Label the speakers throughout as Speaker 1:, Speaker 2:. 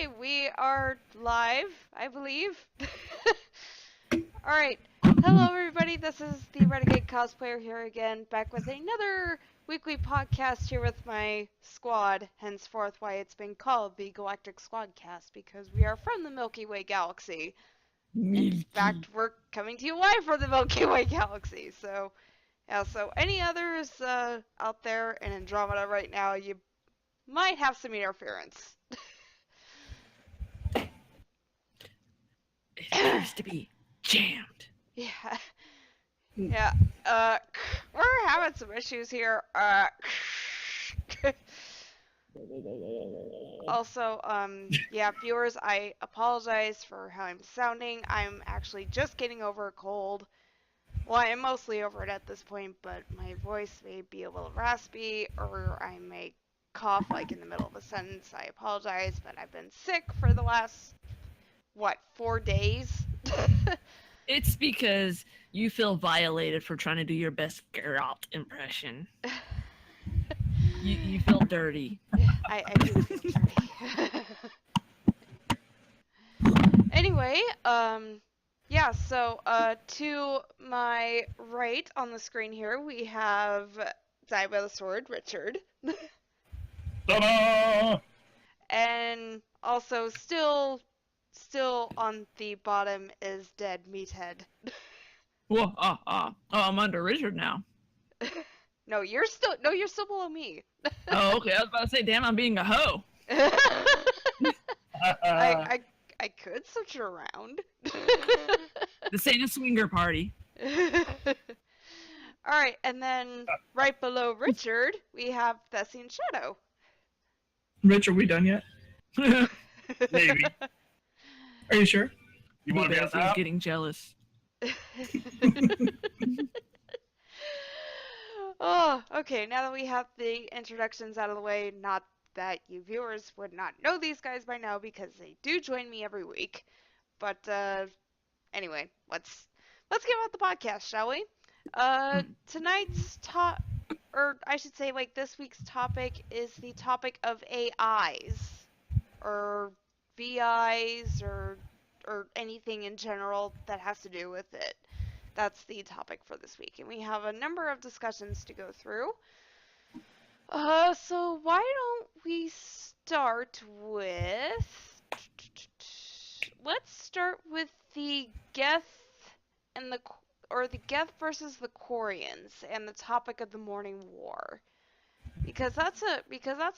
Speaker 1: Okay, we are live, I believe. Alright, hello everybody, this is the Renegade Cosplayer here again, back with another weekly podcast here with my squad, henceforth why it's been called the Galactic Squadcast, because we are from the Milky Way Galaxy. In fact, we're coming to you live from the Milky Way Galaxy, so, yeah, so any others out there in Andromeda right now, you might have some interference.
Speaker 2: It appears to be jammed.
Speaker 1: Yeah. Yeah. We're having some issues here. Also, yeah, viewers, I apologize for how I'm sounding. I'm actually just getting over a cold. Well, I'm mostly over it at this point, but my voice may be a little raspy, or I may cough like in the middle of a sentence. I apologize, but I've been sick for the last, 4 days?
Speaker 2: It's because you feel violated for trying to do your best Geralt impression. You feel dirty.
Speaker 1: I do feel dirty. Anyway, yeah, so, to my right on the screen here, we have Die by the Sword, Richard.
Speaker 3: Ta-da!
Speaker 1: And also still on the bottom is Dead Meathead.
Speaker 2: Whoa, I'm under Richard now.
Speaker 1: No, you're still below me.
Speaker 2: Oh, okay, I was about to say, damn, I'm being a hoe.
Speaker 1: I could switch around.
Speaker 2: This ain't a swinger party.
Speaker 1: Alright, and then right below Richard, we have Thessian Shadow.
Speaker 3: Rich, are we done yet? Maybe. Are you sure? You want to be on
Speaker 2: He's
Speaker 3: top?
Speaker 2: getting jealous.
Speaker 1: Oh, okay, now that we have the introductions out of the way, not that you viewers would not know these guys by now because they do join me every week. But anyway, let's get on with the podcast, shall we? Tonight's or I should say like this week's topic is the topic of AIs or VIs or anything in general that has to do with it. That's the topic for this week, and we have a number of discussions to go through. So why don't we start with... Let's start with the Geth and the Geth versus the Quarians and the topic of the Morning War. Because that's a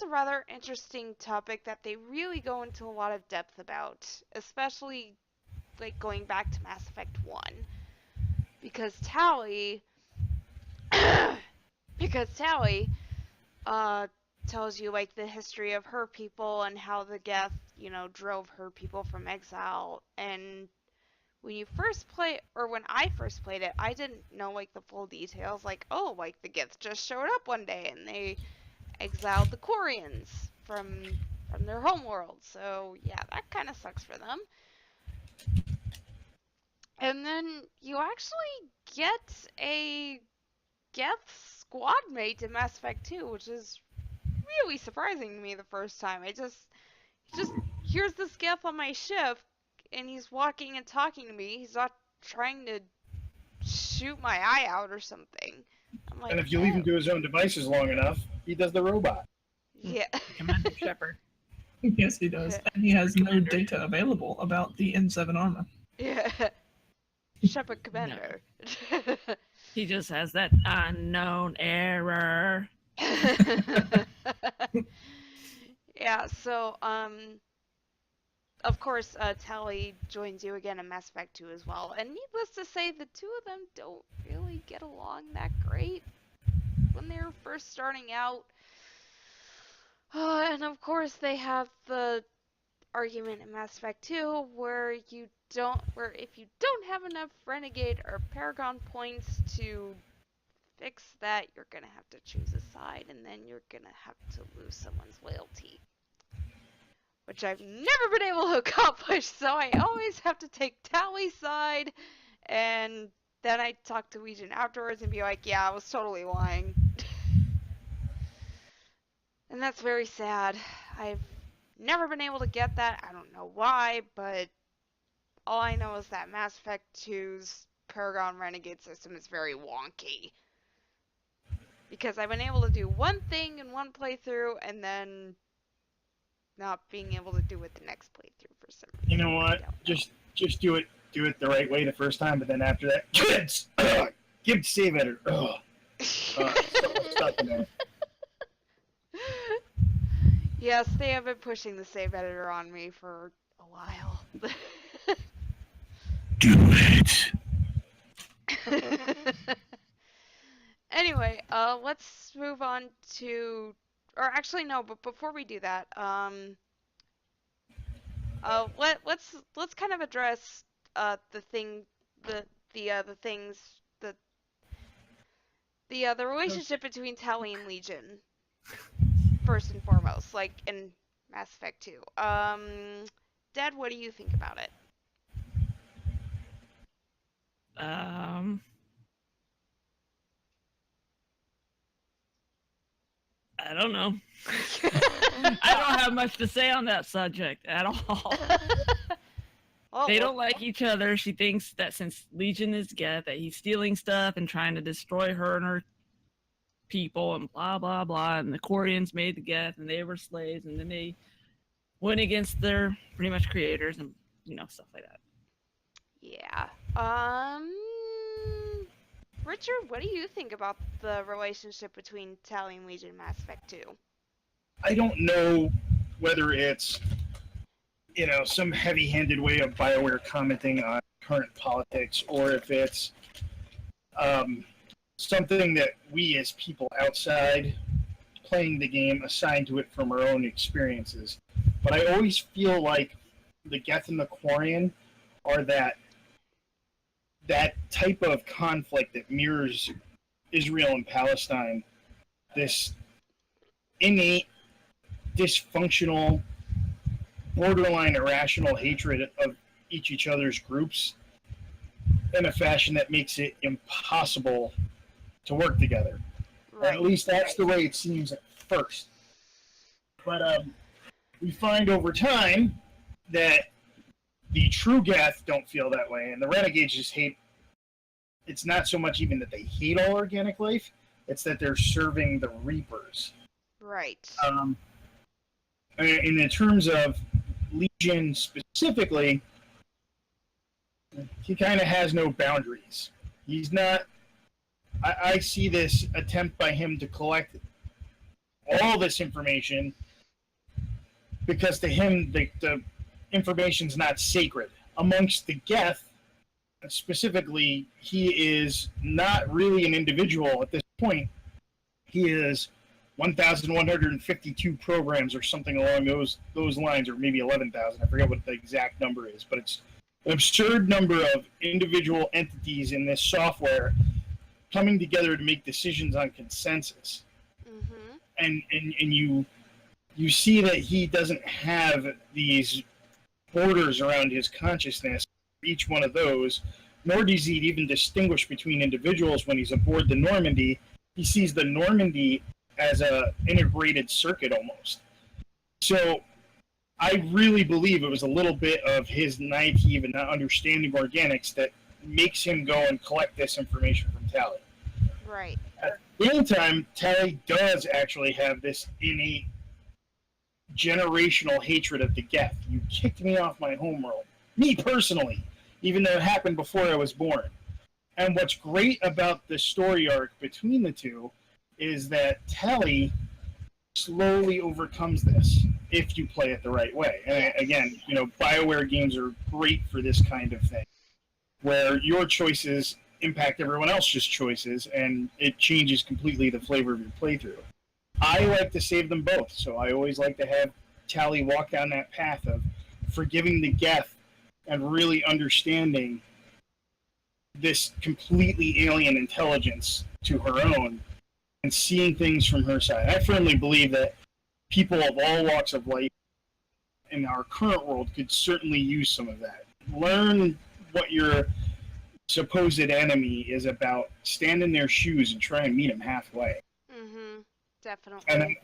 Speaker 1: rather interesting topic that they really go into a lot of depth about, especially like going back to Mass Effect 1. Because Tally tells you like the history of her people and how the Geth, drove her people from exile. And when you first play, or when I first played it, I didn't know like the full details. Like, oh, like the Geth just showed up one day and they exiled the Quarians from their homeworld. So yeah, that kind of sucks for them. And then you actually get a Geth squad mate in Mass Effect 2, which is really surprising to me the first time. Here's this Geth on my ship, and he's walking and talking to me. He's not trying to shoot my eye out or something. I'm like,
Speaker 3: and if you leave him to his own devices long enough, he does the robot.
Speaker 1: Yeah.
Speaker 2: Commander Shepard.
Speaker 4: Yes, he does. And he has no data available about the N7 armor.
Speaker 1: Yeah. Shepard Commander.
Speaker 2: No. He just has that unknown error.
Speaker 1: Yeah, so, of course, Tally joins you again in Mass Effect 2 as well. And needless to say, the two of them don't really get along that great when they were first starting out. And of course, they have the argument in Mass Effect 2 where if you don't have enough Renegade or Paragon points to fix that, you're gonna have to choose a side, and then you're gonna have to lose someone's loyalty. Which I've never been able to accomplish, so I always have to take Tally's side, and then I talk to Legion afterwards and be like, yeah, I was totally lying. And that's very sad. I've Never been able to get that. I don't know why, but all I know is that Mass Effect 2's Paragon Renegade system is very wonky. Because I've been able to do one thing in one playthrough and then not being able to do it the next playthrough for some reason.
Speaker 5: You know what? Just do it the right way the first time, but then after that, kids, give save editor. Stuck in there.
Speaker 1: Yes, they have been pushing the save editor on me for a while.
Speaker 3: Do it.
Speaker 1: Anyway, let's move on to, or actually no, but before we do that, let's kind of address the thing, the things, the relationship between Tally and Legion, first and foremost, like in Mass Effect 2. Dad, what do you think about it?
Speaker 2: I don't know. I don't have much to say on that subject at all.
Speaker 1: Oh,
Speaker 2: They don't like each other. She thinks that since Legion is Geth, that he's stealing stuff and trying to destroy her and her people and blah, blah, blah. And the Quarians made the Geth and they were slaves. And then they went against their pretty much creators and, stuff like that.
Speaker 1: Yeah. Richard, what do you think about the relationship between Tally and Legion in Mass Effect 2?
Speaker 5: I don't know whether it's, some heavy-handed way of BioWare commenting on current politics, or if it's something that we as people outside playing the game assign to it from our own experiences. But I always feel like the Geth and the Quarian are that type of conflict that mirrors Israel and Palestine, this innate, dysfunctional, borderline irrational hatred of each other's groups in a fashion that makes it impossible to work together.
Speaker 1: Right.
Speaker 5: At least that's the way it seems at first. But we find over time that the true Geth don't feel that way, and the Renegades just hate. It's not so much even that they hate all organic life, it's that they're serving the Reapers.
Speaker 1: Right.
Speaker 5: And in terms of Legion specifically, he kind of has no boundaries. He's not. I see this attempt by him to collect all this information because to him the information's not sacred. Amongst the Geth, specifically, he is not really an individual at this point. He is 1,152 programs or something along those lines, or maybe 11,000. I forget what the exact number is, but it's an absurd number of individual entities in this software coming together to make decisions on consensus.
Speaker 1: Mm-hmm.
Speaker 5: And you see that he doesn't have these borders around his consciousness for each one of those, nor does he even distinguish between individuals when he's aboard the Normandy. He sees the Normandy as a integrated circuit almost. So I really believe it was a little bit of his naive and not understanding organics that makes him go and collect this information from Tally.
Speaker 1: Right.
Speaker 5: At the same time, Tally does actually have this innate generational hatred of the Geth. You kicked me off my homeworld. Me personally, even though it happened before I was born. And what's great about the story arc between the two is that Tally slowly overcomes this if you play it the right way. And again, BioWare games are great for this kind of thing, where your choices impact everyone else's choices, and it changes completely the flavor of your playthrough. I like to save them both, so I always like to have Tally walk down that path of forgiving the Geth and really understanding this completely alien intelligence to her own and seeing things from her side. I firmly believe that people of all walks of life in our current world could certainly use some of that. Learn what your supposed enemy is about, stand in their shoes and try and meet them halfway.
Speaker 1: Mm-hmm. Definitely.
Speaker 5: And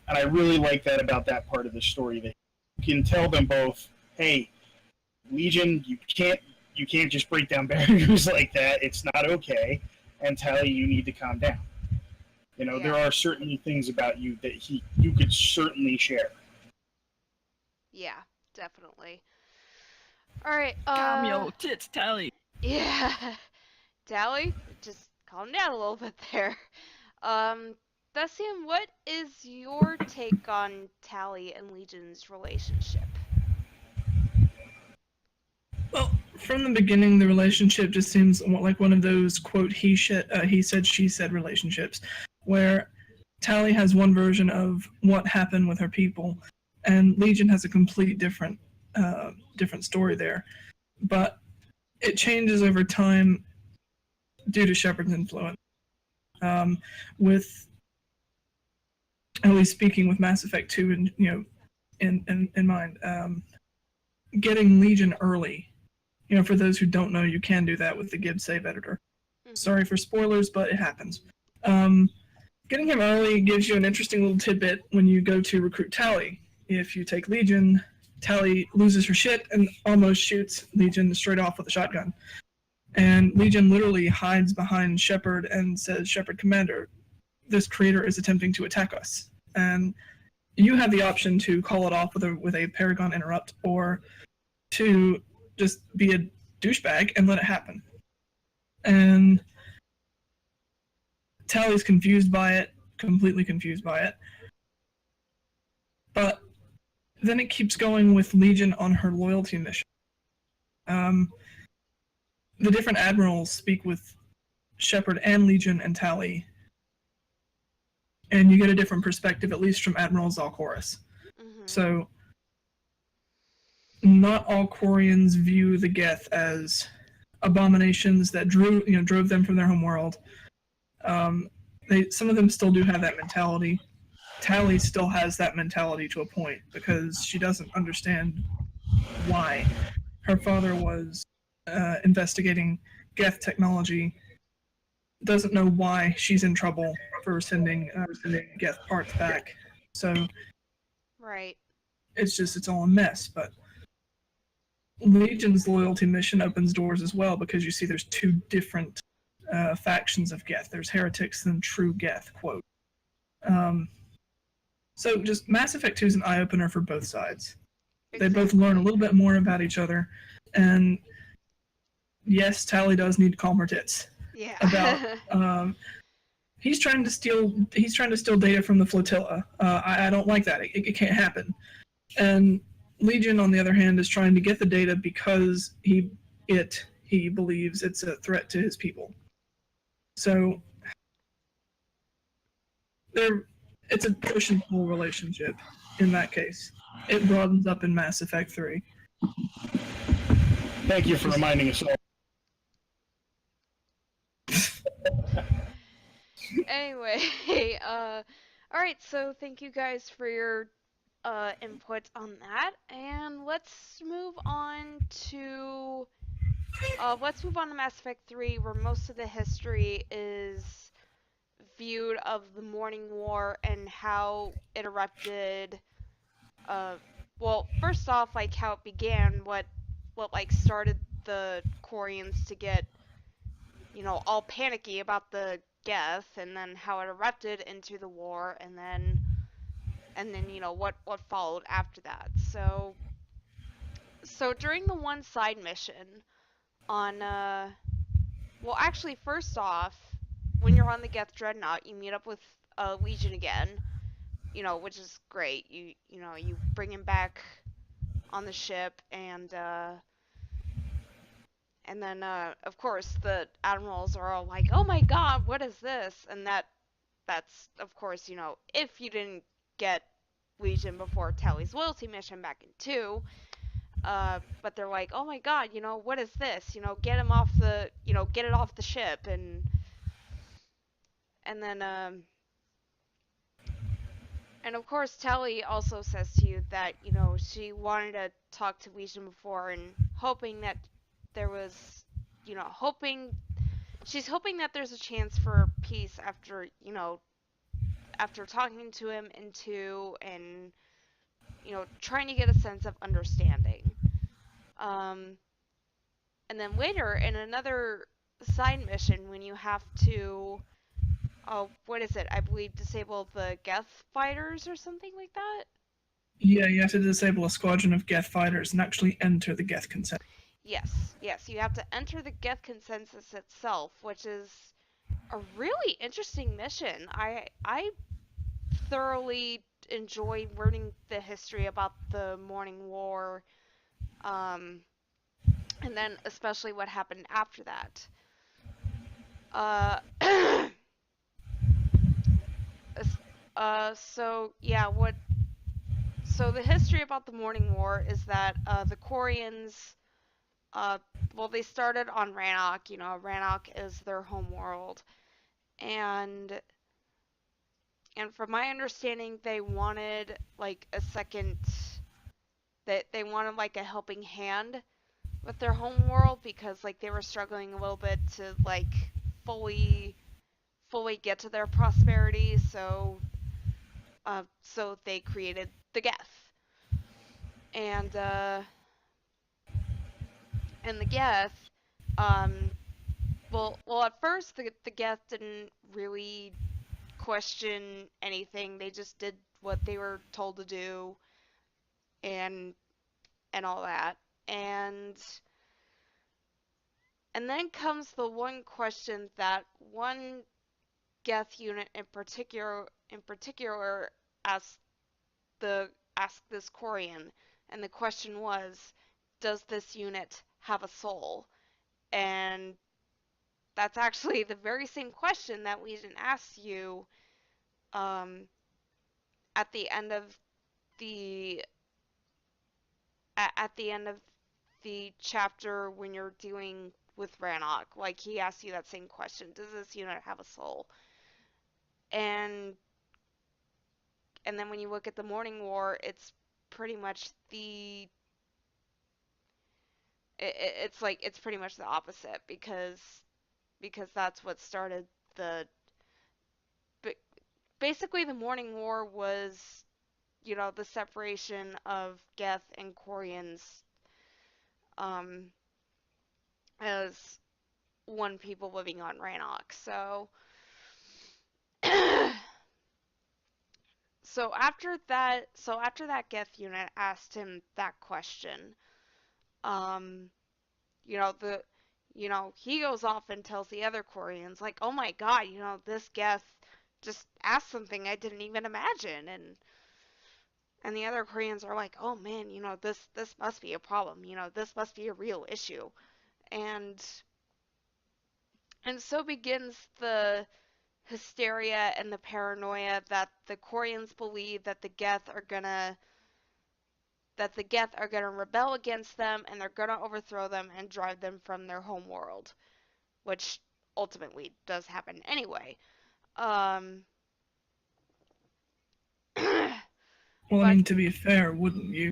Speaker 5: I really like that about that part of the story. That can tell them both, hey, Legion, you can't just break down barriers like that. It's not okay. And Tally, you need to calm down. There
Speaker 1: Yeah.
Speaker 5: are certainly things about you that you could certainly share.
Speaker 1: Yeah, definitely. All right.
Speaker 2: Calm your tits, Tally.
Speaker 1: Yeah. Tally, just calm down a little bit there. Um, Thessian, what is your take on Tally and Legion's relationship?
Speaker 4: Well, from the beginning, the relationship just seems like one of those quote he said she said relationships, where Tally has one version of what happened with her people, and Legion has a complete different story there. But it changes over time due to Shepard's influence. With at least speaking with Mass Effect 2 and in mind, getting Legion early. For those who don't know, you can do that with the Gibbs save editor. Sorry for spoilers, but it happens. Getting him early gives you an interesting little tidbit when you go to recruit Tally. If you take Legion, Tally loses her shit and almost shoots Legion straight off with a shotgun. And Legion literally hides behind Shepard and says, Shepard, Commander, this creator is attempting to attack us. And you have the option to call it off with a Paragon interrupt, or to just be a douchebag and let it happen. And Tally's confused by it, completely confused by it. But then it keeps going with Legion on her loyalty mission. The different admirals speak with Shepard and Legion and Tally, and you get a different perspective, at least from Admiral Zalkoris. So, not all Quarians view the Geth as abominations that drove them from their homeworld. Some of them still do have that mentality. Tally still has that mentality to a point because she doesn't understand why. Her father was investigating Geth technology, doesn't know why she's in trouble for sending Geth parts back. So,
Speaker 1: right.
Speaker 4: It's all a mess. But Legion's loyalty mission opens doors as well, because you see there's two different factions of Geth. There's heretics and true Geth, quote. So just Mass Effect 2 is an eye-opener for both sides. They both learn a little bit more about each other, and yes, Tally does need to calm her tits.
Speaker 1: Yeah.
Speaker 4: About he's trying to steal data from the flotilla. I don't like that. It can't happen. And Legion, on the other hand, is trying to get the data because he believes it's a threat to his people. So it's a push and pull relationship in that case. It broadens up in Mass Effect 3.
Speaker 5: Thank you for reminding us all.
Speaker 1: Anyway, all right, so thank you guys for your input on that, and let's move on to Mass Effect 3, where most of the history is viewed of the Morning War and how it erupted. Well, first off, like how it began, what like started the Quarians to get, all panicky about the Geth, and then how it erupted into the war, and then what followed after that. So during the one side mission on well, actually, first off, when you're on the Geth Dreadnought, you meet up with Legion again, which is great. You bring him back on the ship, and then of course the admirals are all like, "Oh my God, what is this?" And that's of course, if you didn't get Legion before Tally's loyalty mission back in 2. But they're like, "Oh my God, what is this? Get him off the, get it off the ship." And then and of course Tally also says to you that, she wanted to talk to Legion before, and hoping that there was, she's hoping that there's a chance for peace after, after talking to him in 2, and trying to get a sense of understanding. Um, and then later in another side mission, when you have to, oh, what is it? I believe disable the Geth fighters or something like that.
Speaker 4: Yeah, you have to disable a squadron of Geth fighters and actually enter the Geth consent.
Speaker 1: Yes, you have to enter the Geth consensus itself, which is a really interesting mission. I thoroughly enjoy learning the history about the Morning War, um, and then especially what happened after that. Uh, so yeah, so the history about the Morning War is that the Quarians, uh, well, they started on Rannoch. Rannoch is their home world, and from my understanding, they wanted like a second, that they wanted like a helping hand with their home world because like they were struggling a little bit to like fully get to their prosperity. So they created the Geth, and the Geth, um, well, at first the Geth didn't really question anything. They just did what they were told to do, and all that. And then comes the one question that one Geth unit in particular asked this Quarian, and the question was, does this unit have a soul? And that's actually the very same question that Legion asks you um, at the end of the at the end of the chapter when you're dealing with Rannoch. Like, he asks you that same question: does this unit have a soul? And then when you look at the Morning War, it's pretty much it's pretty much the opposite, because that's what started the basically the Morning War was, the separation of Geth and Quarians, um, as one people living on Rannoch. So after that Geth unit asked him that question, um, the he goes off and tells the other Quarians, like, oh my god, this Geth just asked something I didn't even imagine. And the other Koreans are like, oh man, this must be a problem, this must be a real issue. And so begins the hysteria and the paranoia that the Koreans believe that the Geth are gonna rebel against them, and they're gonna overthrow them and drive them from their home world, which ultimately does happen anyway. Um,
Speaker 4: Well, I
Speaker 1: but
Speaker 4: mean, to be fair, wouldn't you?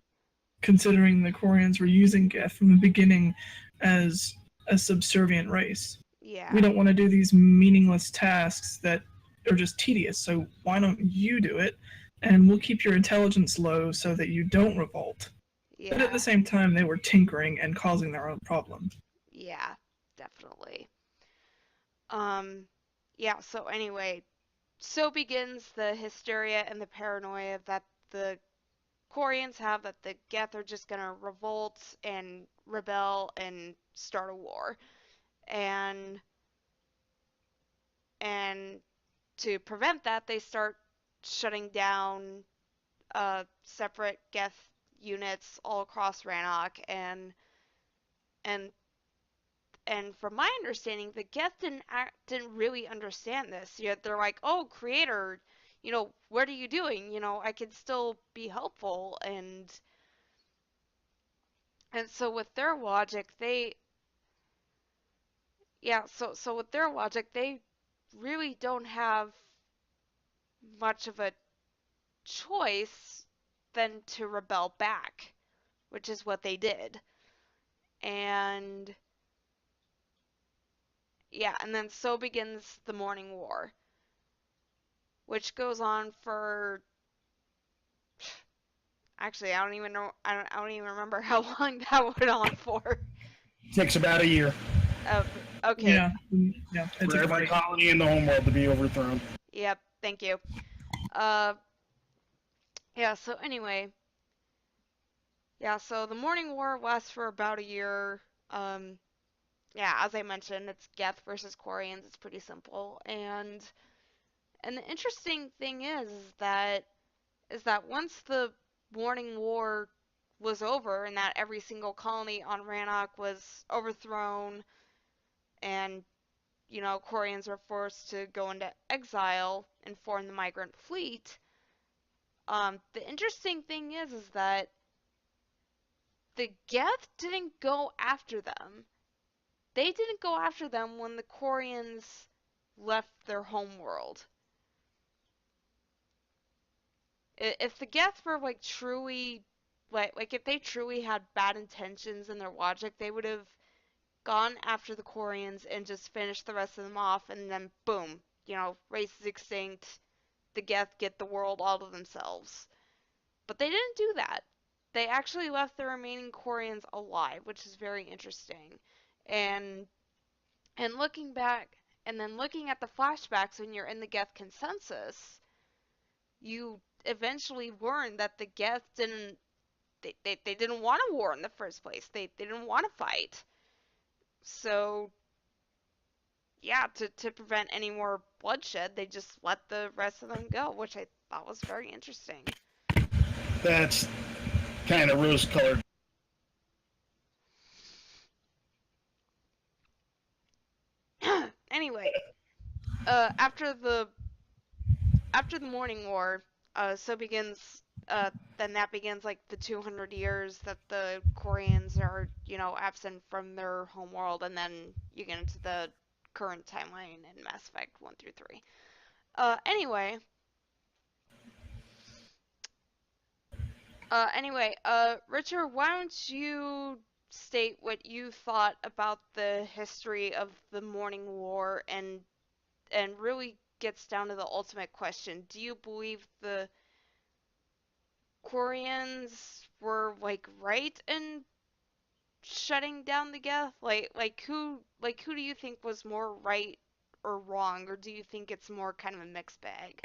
Speaker 4: Considering the Quarians were using Geth from the beginning as a subservient race. We
Speaker 1: yeah,
Speaker 4: don't want to do these meaningless tasks that are just tedious, so why don't you do it? And we'll keep your intelligence low so that you don't revolt. But at the
Speaker 1: yeah,
Speaker 4: same time, they were tinkering and causing their own problems.
Speaker 1: yeah, definitely. Um, yeah, so anyway, so begins the hysteria and the paranoia that the Koreans have, that the Geth are just gonna revolt and rebel and start a war. And and to prevent that, they start shutting down separate Geth units all across Rannoch, and and from my understanding, the Geth didn't really understand this. Yet they're like, "Oh, Creator, what are you doing? I could still be helpful." And so with their logic, with their logic, they really don't have much of a choice than to rebel back, which is what they did. And yeah, and then so begins the Morning War, which goes on for Actually, I don't even know. I don't even remember how long that went on for.
Speaker 5: Takes about a year
Speaker 1: Uh, okay.
Speaker 4: Yeah, yeah. It
Speaker 5: for
Speaker 4: took about
Speaker 5: every
Speaker 4: a
Speaker 5: colony in the homeworld to be overthrown.
Speaker 1: Yep. Thank you. Uh, yeah. So anyway, yeah. So the Morning War lasts for about a year. Um, yeah. As I mentioned, it's Geth versus Quarians. It's pretty simple. And the interesting thing is that once the Morning War was over and that every single colony on Rannoch was overthrown and Quarians were forced to go into exile and form the migrant fleet. The interesting thing is that the Geth didn't go after them. They didn't go after them when the Quarians left their homeworld. If the Geth were like truly, like if they truly had bad intentions in their logic, they would have gone after the Quarians and just finished the rest of them off, and then boom, race is extinct. The Geth get the world all to themselves. But they didn't do that. They actually left the remaining Quarians alive, which is very interesting. And and looking back and then looking at the flashbacks when you're in the Geth consensus, you eventually learn that the Geth they didn't want a war in the first place. They didn't want to fight. So yeah, to prevent any more bloodshed, they just let the rest of them go, which I thought was very interesting.
Speaker 5: That's kind of rose-colored.
Speaker 1: Anyway, after the Morning War, so begins then that begins like the 200 years that the Koreans are absent from their homeworld, and then you get into the current timeline in Mass Effect 1 through 3. Anyway, Richard, why don't you state what you thought about the history of the Morning War and really gets down to the ultimate question. Do you believe the Quarians were like right in shutting down the Geth? Like who do you think was more right or wrong, or do you think it's more kind of a mixed bag?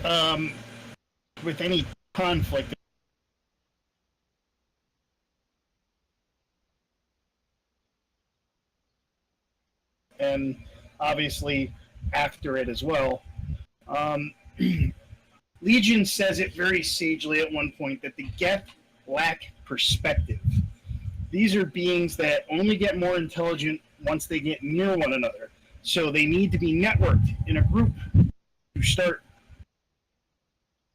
Speaker 5: Um, with any conflict, and obviously after it as well. Um, Legion says it very sagely at one point that the Geth lack perspective. These are beings that only get more intelligent once they get near one another. So they need to be networked in a group to start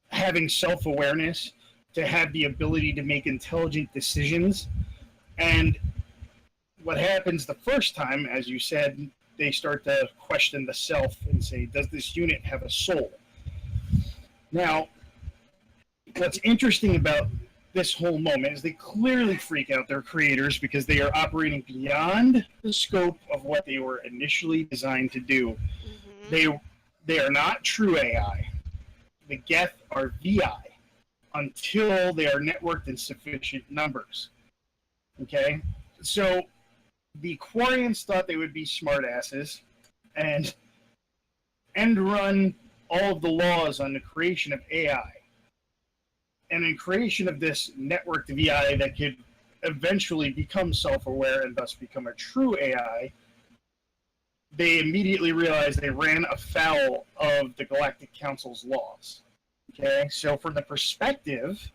Speaker 5: having self-awareness, to have the ability to make intelligent decisions. And what happens the first time, as you said, they start to question the self and say, does this unit have a soul? Now, what's interesting about this whole moment is they clearly freak out their creators because they are operating beyond the scope of what they were initially designed to do.
Speaker 1: Mm-hmm.
Speaker 5: They are not true AI. The Geth are VI until they are networked in sufficient numbers. Okay? So the Quarians thought they would be smartasses and end run all of the laws on the creation of AI. And in creation of this networked VI that could eventually become self-aware and thus become a true AI, they immediately realized they ran afoul of the Galactic Council's laws. Okay, so from the perspective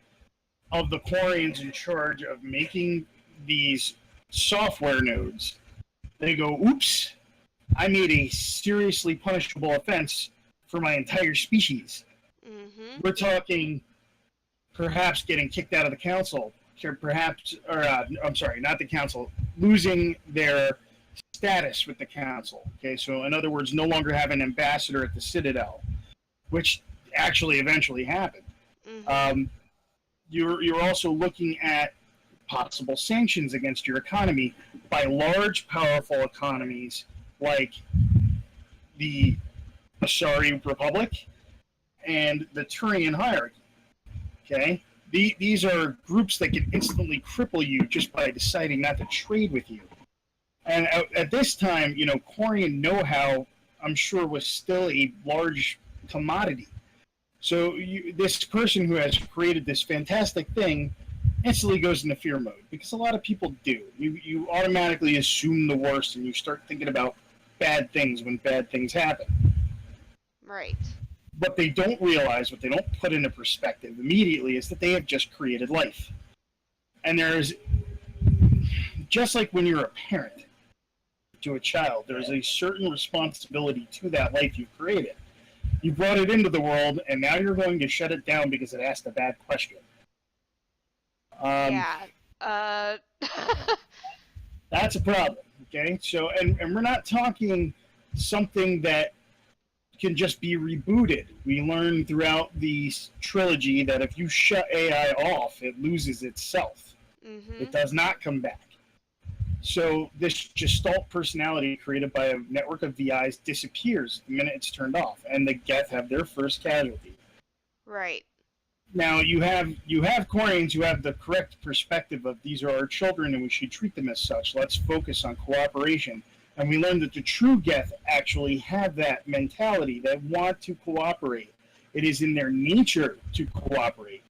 Speaker 5: of the Quarians in charge of making these software nodes, they go, oops, I made a seriously punishable offense for my entire species.
Speaker 1: Mm-hmm.
Speaker 5: We're talking perhaps getting kicked out of the council, I'm sorry, not the council, losing their status with the council. Okay, so in other words, no longer have an ambassador at the Citadel, which actually eventually happened.
Speaker 1: Mm-hmm.
Speaker 5: You're also looking at possible sanctions against your economy by large, powerful economies like the Asari Republic and the Turian hierarchy. Okay? These are groups that can instantly cripple you just by deciding not to trade with you. And at this time, Quarian know-how, I'm sure, was still a large commodity. So this person who has created this fantastic thing instantly goes into fear mode, because a lot of people do. You automatically assume the worst, and you start thinking about bad things when bad things happen.
Speaker 1: Right.
Speaker 5: What they don't realize, what they don't put into perspective immediately, is that they have just created life. And there's, just like when you're a parent to a child, there's a certain responsibility to that life you've created. You brought it into the world, and now you're going to shut it down because it asked a bad question.
Speaker 1: Yeah.
Speaker 5: That's a problem, okay? So, and we're not talking something that can just be rebooted. We learn throughout the trilogy that if you shut AI off, it loses itself.
Speaker 1: Mm-hmm.
Speaker 5: It does not come back. So this Gestalt personality created by a network of VIs disappears the minute it's turned off, and the Geth have their first casualty.
Speaker 1: Right.
Speaker 5: Now you have Quarians who have the correct perspective of these are our children and we should treat them as such. Let's focus on cooperation. And we learn that the true Geth actually have that mentality. They want to cooperate. It is in their nature to cooperate.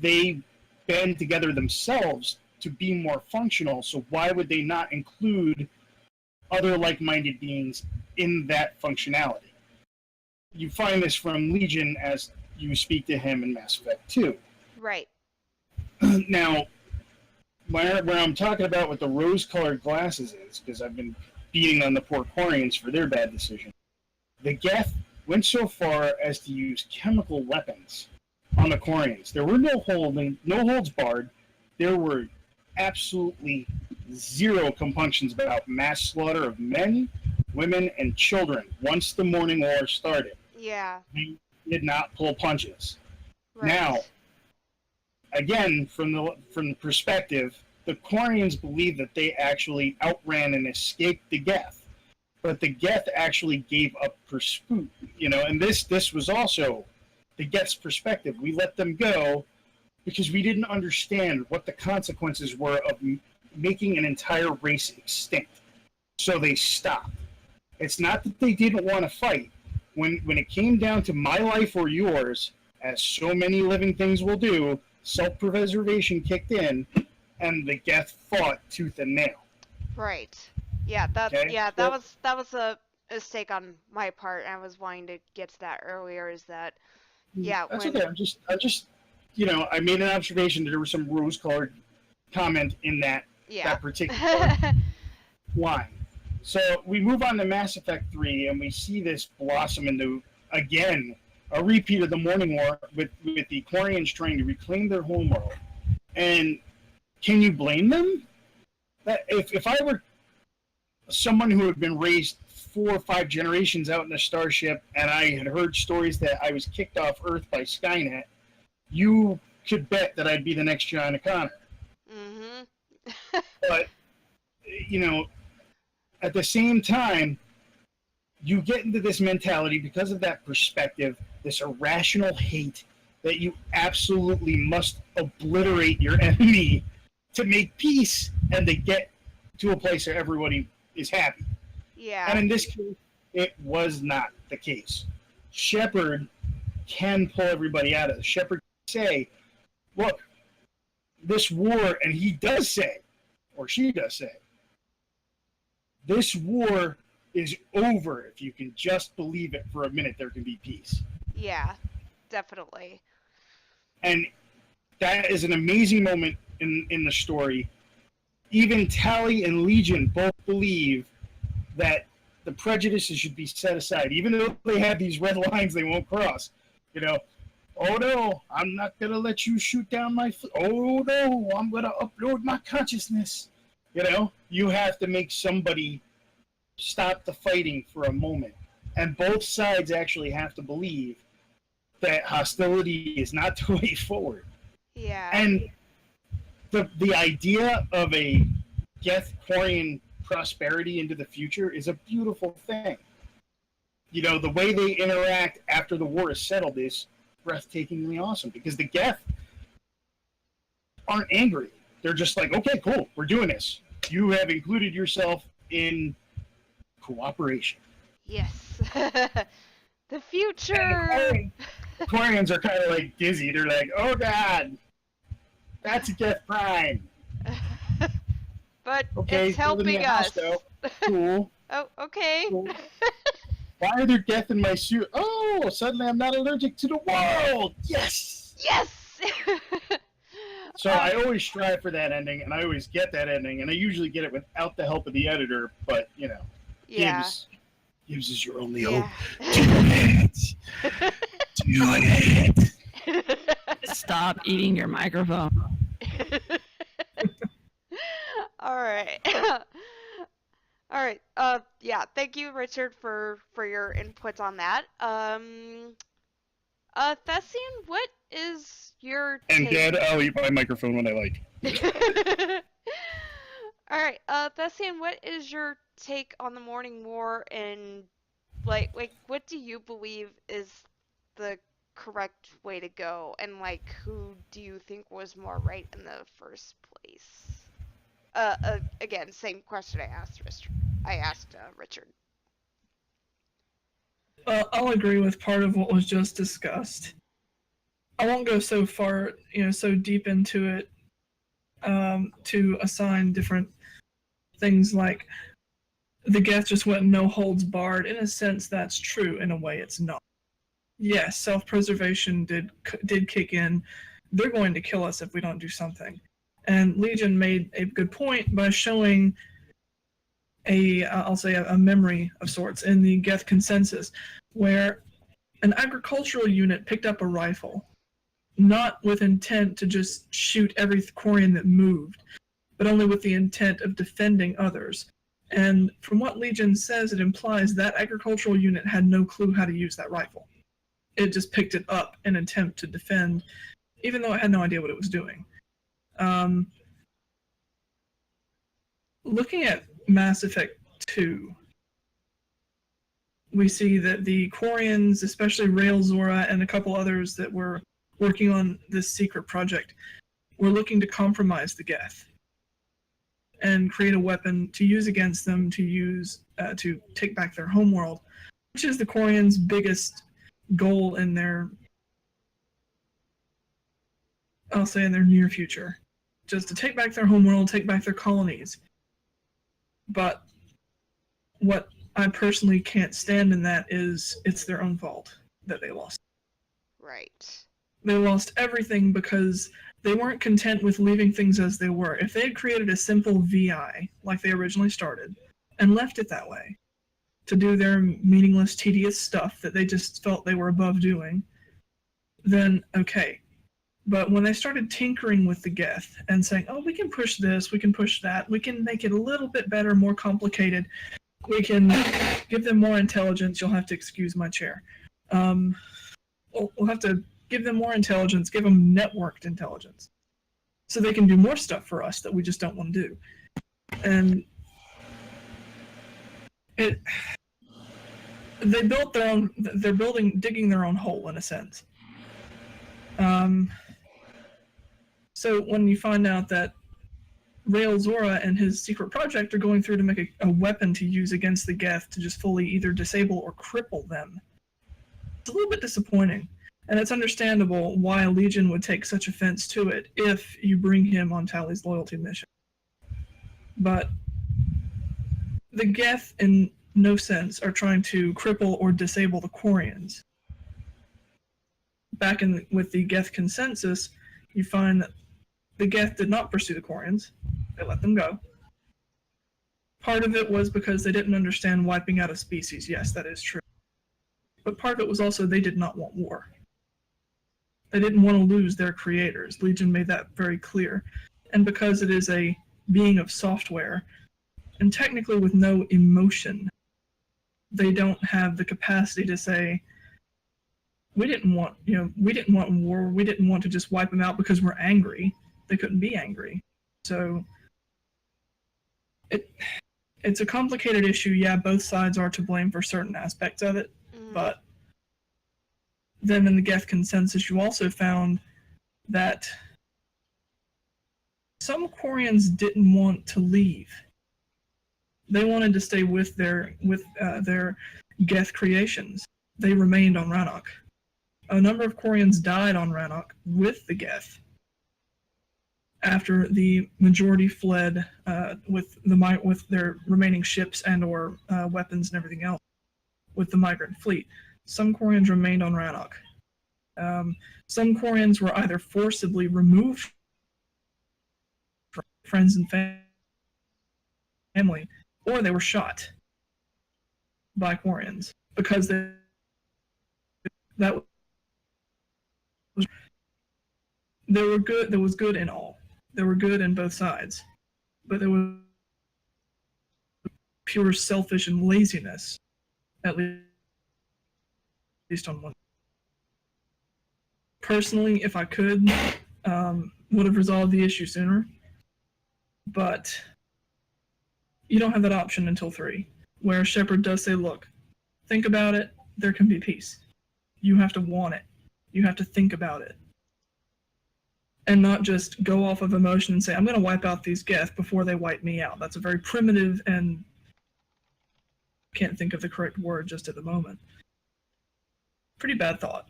Speaker 5: They band together themselves to be more functional, so why would they not include other like-minded beings in that functionality? You find this from Legion as you speak to him in Mass Effect 2.
Speaker 1: Right.
Speaker 5: Now, where I'm talking about what the rose-colored glasses is, because I've been beating on the poor Quarians for their bad decision, the Geth went so far as to use chemical weapons on the Quarians. There were no holds barred. There were absolutely zero compunctions about mass slaughter of men, women, and children once the morning war started.
Speaker 1: Yeah.
Speaker 5: We did not pull punches.
Speaker 1: Right.
Speaker 5: Now, again, from the perspective, the Quarians believe that they actually outran and escaped the Geth, but the Geth actually gave up pursuit. And this was also the Geth's perspective. We let them go because we didn't understand what the consequences were of making an entire race extinct. So they stopped. It's not that they didn't want to fight. When it came down to my life or yours, as so many living things will do, self-preservation kicked in, and the Geth fought tooth and nail.
Speaker 1: Right. Yeah, that was a mistake on my part. I was wanting to get to that earlier. Is that
Speaker 5: That's okay. I'm just I made an observation that there was some rose-colored comment in that particular line. So we move on to Mass Effect 3, and we see this blossom into, again, a repeat of the Morning War with the Quarians trying to reclaim their homeworld. And can you blame them? If I were someone who had been raised 4 or 5 generations out in a starship, and I had heard stories that I was kicked off Earth by Skynet, you could bet that I'd be the next John Connor.
Speaker 1: Mm-hmm.
Speaker 5: But, at the same time, you get into this mentality because of that perspective, this irrational hate that you absolutely must obliterate your enemy to make peace and to get to a place where everybody is happy.
Speaker 1: Yeah.
Speaker 5: And in this case, it was not the case. Shepard can pull everybody out of it. Shepard can say, look, this war, and he does say, or she does say, this war is over. If you can just believe it for a minute, there can be peace.
Speaker 1: Yeah, definitely.
Speaker 5: And that is an amazing moment in the story. Even Tally and Legion both believe that the prejudices should be set aside, even though they have these red lines they won't cross. Oh no, I'm not going to let you shoot down my... Oh no, I'm going to upload my consciousness. You have to make somebody stop the fighting for a moment. And both sides actually have to believe that hostility is not the way forward.
Speaker 1: Yeah.
Speaker 5: And the idea of a Geth Quarian prosperity into the future is a beautiful thing. The way they interact after the war is settled is breathtakingly awesome, because the Geth aren't angry. They're just like, okay, cool, we're doing this. You have included yourself in cooperation.
Speaker 1: Yes. The
Speaker 5: And
Speaker 1: future.
Speaker 5: the Quarians are kind of like dizzy. They're like, oh god, that's a Geth Prime.
Speaker 1: But
Speaker 5: Okay,
Speaker 1: it's
Speaker 5: building
Speaker 1: helping
Speaker 5: the house
Speaker 1: us.
Speaker 5: though. Cool.
Speaker 1: Oh, okay.
Speaker 5: Cool. Why are there Geth in my suit? Oh, suddenly I'm not allergic to the world. Yes.
Speaker 1: Yes.
Speaker 5: So I always strive for that ending, and I always get that ending, and I usually get it without the help of the editor. But you know,
Speaker 1: Yeah.
Speaker 5: Gibbs is your only
Speaker 1: Yeah.
Speaker 5: hope. Do it. Do it.
Speaker 2: Stop eating your microphone.
Speaker 1: All right. All right. Yeah. Thank you, Richard, for your input on that. Thessian, what is your
Speaker 5: And
Speaker 1: take?
Speaker 5: Dad, I'll eat my microphone when I like.
Speaker 1: All right. Thessian, what is your take on the morning war, and like what do you believe is the correct way to go, and like who do you think was more right in the first place? Again, same question I asked Richard.
Speaker 4: Well, I'll agree with part of what was just discussed. I won't go so far, so deep into it to assign different things like the Geth just went no holds barred. In a sense, that's true. In a way, it's not. Yes, self-preservation did kick in. They're going to kill us if we don't do something. And Legion made a good point by showing I'll say a memory of sorts in the Geth consensus, where an agricultural unit picked up a rifle, not with intent to just shoot every Quarian that moved, but only with the intent of defending others. And from what Legion says, it implies that agricultural unit had no clue how to use that rifle. It just picked it up in an attempt to defend, even though it had no idea what it was doing. Looking at Mass Effect 2, we see that the Quarians, especially Rail Zora and a couple others that were working on this secret project, were looking to compromise the Geth and create a weapon to use against them, to take back their homeworld, which is the Quarians' biggest goal in their, I'll say, in their near future. Just to take back their homeworld, take back their colonies. But what I personally can't stand in that is it's their own fault that they lost.
Speaker 1: Right.
Speaker 4: They lost everything because they weren't content with leaving things as they were. If they had created a simple VI, like they originally started, and left it that way, to do their meaningless, tedious stuff that they just felt they were above doing, then okay. But when they started tinkering with the Geth and saying, oh, we can push this, we can push that, we can make it a little bit better, more complicated, we can give them more intelligence, you'll have to excuse my chair. We'll have to give them more intelligence, give them networked intelligence, so they can do more stuff for us that we just don't want to do. And they built their own, they're digging their own hole in a sense. So when you find out that Rail Zora and his secret project are going through to make a weapon to use against the Geth to just fully either disable or cripple them, it's a little bit disappointing. And it's understandable why Legion would take such offense to it if you bring him on Tally's loyalty mission. But the Geth, in no sense, are trying to cripple or disable the Quarians. Back with the Geth consensus, you find that the Geth did not pursue the Quarians. They let them go. Part of it was because they didn't understand wiping out a species. Yes, that is true. But part of it was also they did not want war. They didn't want to lose their creators. Legion made that very clear. And because it is a being of software, and technically with no emotion, they don't have the capacity to say, we didn't want war, we didn't want to just wipe them out because we're angry. They couldn't be angry. So it's a complicated issue. Yeah, both sides are to blame for certain aspects of it, but then in the Geth consensus, you also found that some Quarians didn't want to leave. They wanted to stay with their Geth creations. They remained on Rannoch. A number of Quarians died on Rannoch with the Geth after the majority fled with their remaining ships and/or weapons and everything else with the migrant fleet. Some Quarians remained on Rannoch. Some Quarians were either forcibly removed from friends and family, or they were shot by Quarians because that was there were good. There was good in all. There were good in both sides, but there was pure selfish and laziness, at least on one. Personally, if I could, would have resolved the issue sooner, but you don't have that option until 3, where Shepard does say, look, think about it, there can be peace. You have to want it. You have to think about it. And not just go off of emotion and say, I'm going to wipe out these Geth before they wipe me out. That's a very primitive and can't think of the correct word just at the moment. Pretty bad thought.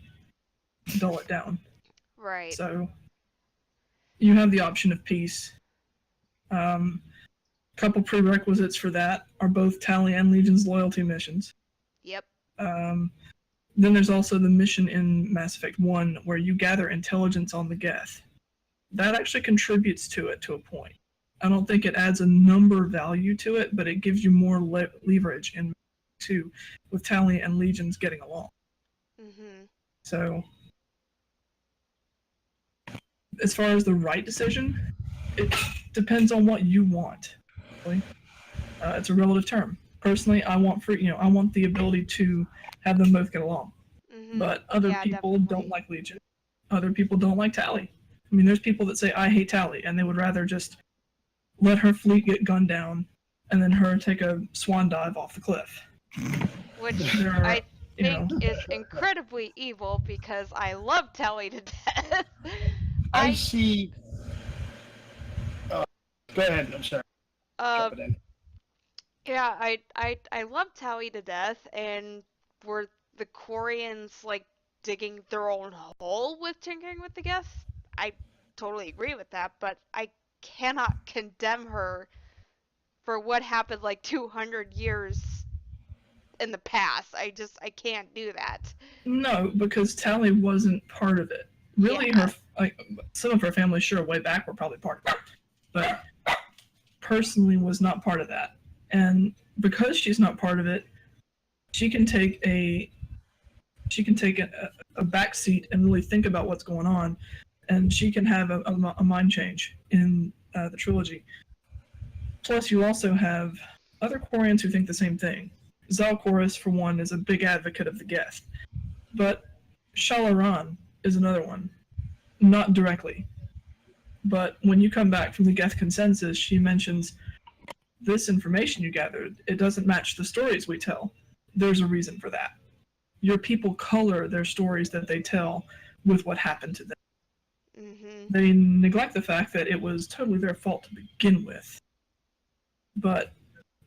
Speaker 4: Dull it down.
Speaker 1: Right.
Speaker 4: So you have the option of peace. Couple prerequisites for that are both Tally and Legion's loyalty missions.
Speaker 1: Yep.
Speaker 4: Then there's also the mission in Mass Effect 1 where you gather intelligence on the Geth. That actually contributes to it to a point. I don't think it adds a number value to it, but it gives you more leverage in 2 with Tally and Legion's getting along.
Speaker 1: Mm-hmm.
Speaker 4: So, as far as the right decision, it depends on what you want. It's a relative term. Personally, I want I want the ability to have them both get along.
Speaker 1: Mm-hmm.
Speaker 4: But other
Speaker 1: Yeah,
Speaker 4: people
Speaker 1: definitely.
Speaker 4: don't like Legion. Other people don't like Tally. I mean, there's people that say, I hate Tally, and they would rather just let her fleet get gunned down and then her take a swan dive off the cliff.
Speaker 1: Which
Speaker 4: There are,
Speaker 1: I
Speaker 4: you know,
Speaker 1: think is incredibly evil because I love Tally to death.
Speaker 5: I see. Go ahead. I'm sorry. Jumping in.
Speaker 1: Yeah, I love Tally to death, and were the Quarians like digging their own hole with tinkering with the Geth? I totally agree with that, but I cannot condemn her for what happened like 200 years in the past. I can't do that.
Speaker 4: no, because Tally wasn't part of it. Really,
Speaker 1: Yeah.
Speaker 4: some of her family, sure, way back were probably part of it, but personally was not part of that. And because she's not part of it, she can take a back seat and really think about what's going on, and she can have a mind change in the trilogy. Plus, you also have other Quarians who think the same thing. Zalcorus, for one, is a big advocate of the Geth, but Shalaran is another one. Not directly, but when you come back from the Geth consensus, she mentions this information you gathered, it doesn't match the stories we tell. There's a reason for that. Your people color their stories that they tell with what happened to them.
Speaker 1: Mm-hmm.
Speaker 4: They neglect the fact that it was totally their fault to begin with. But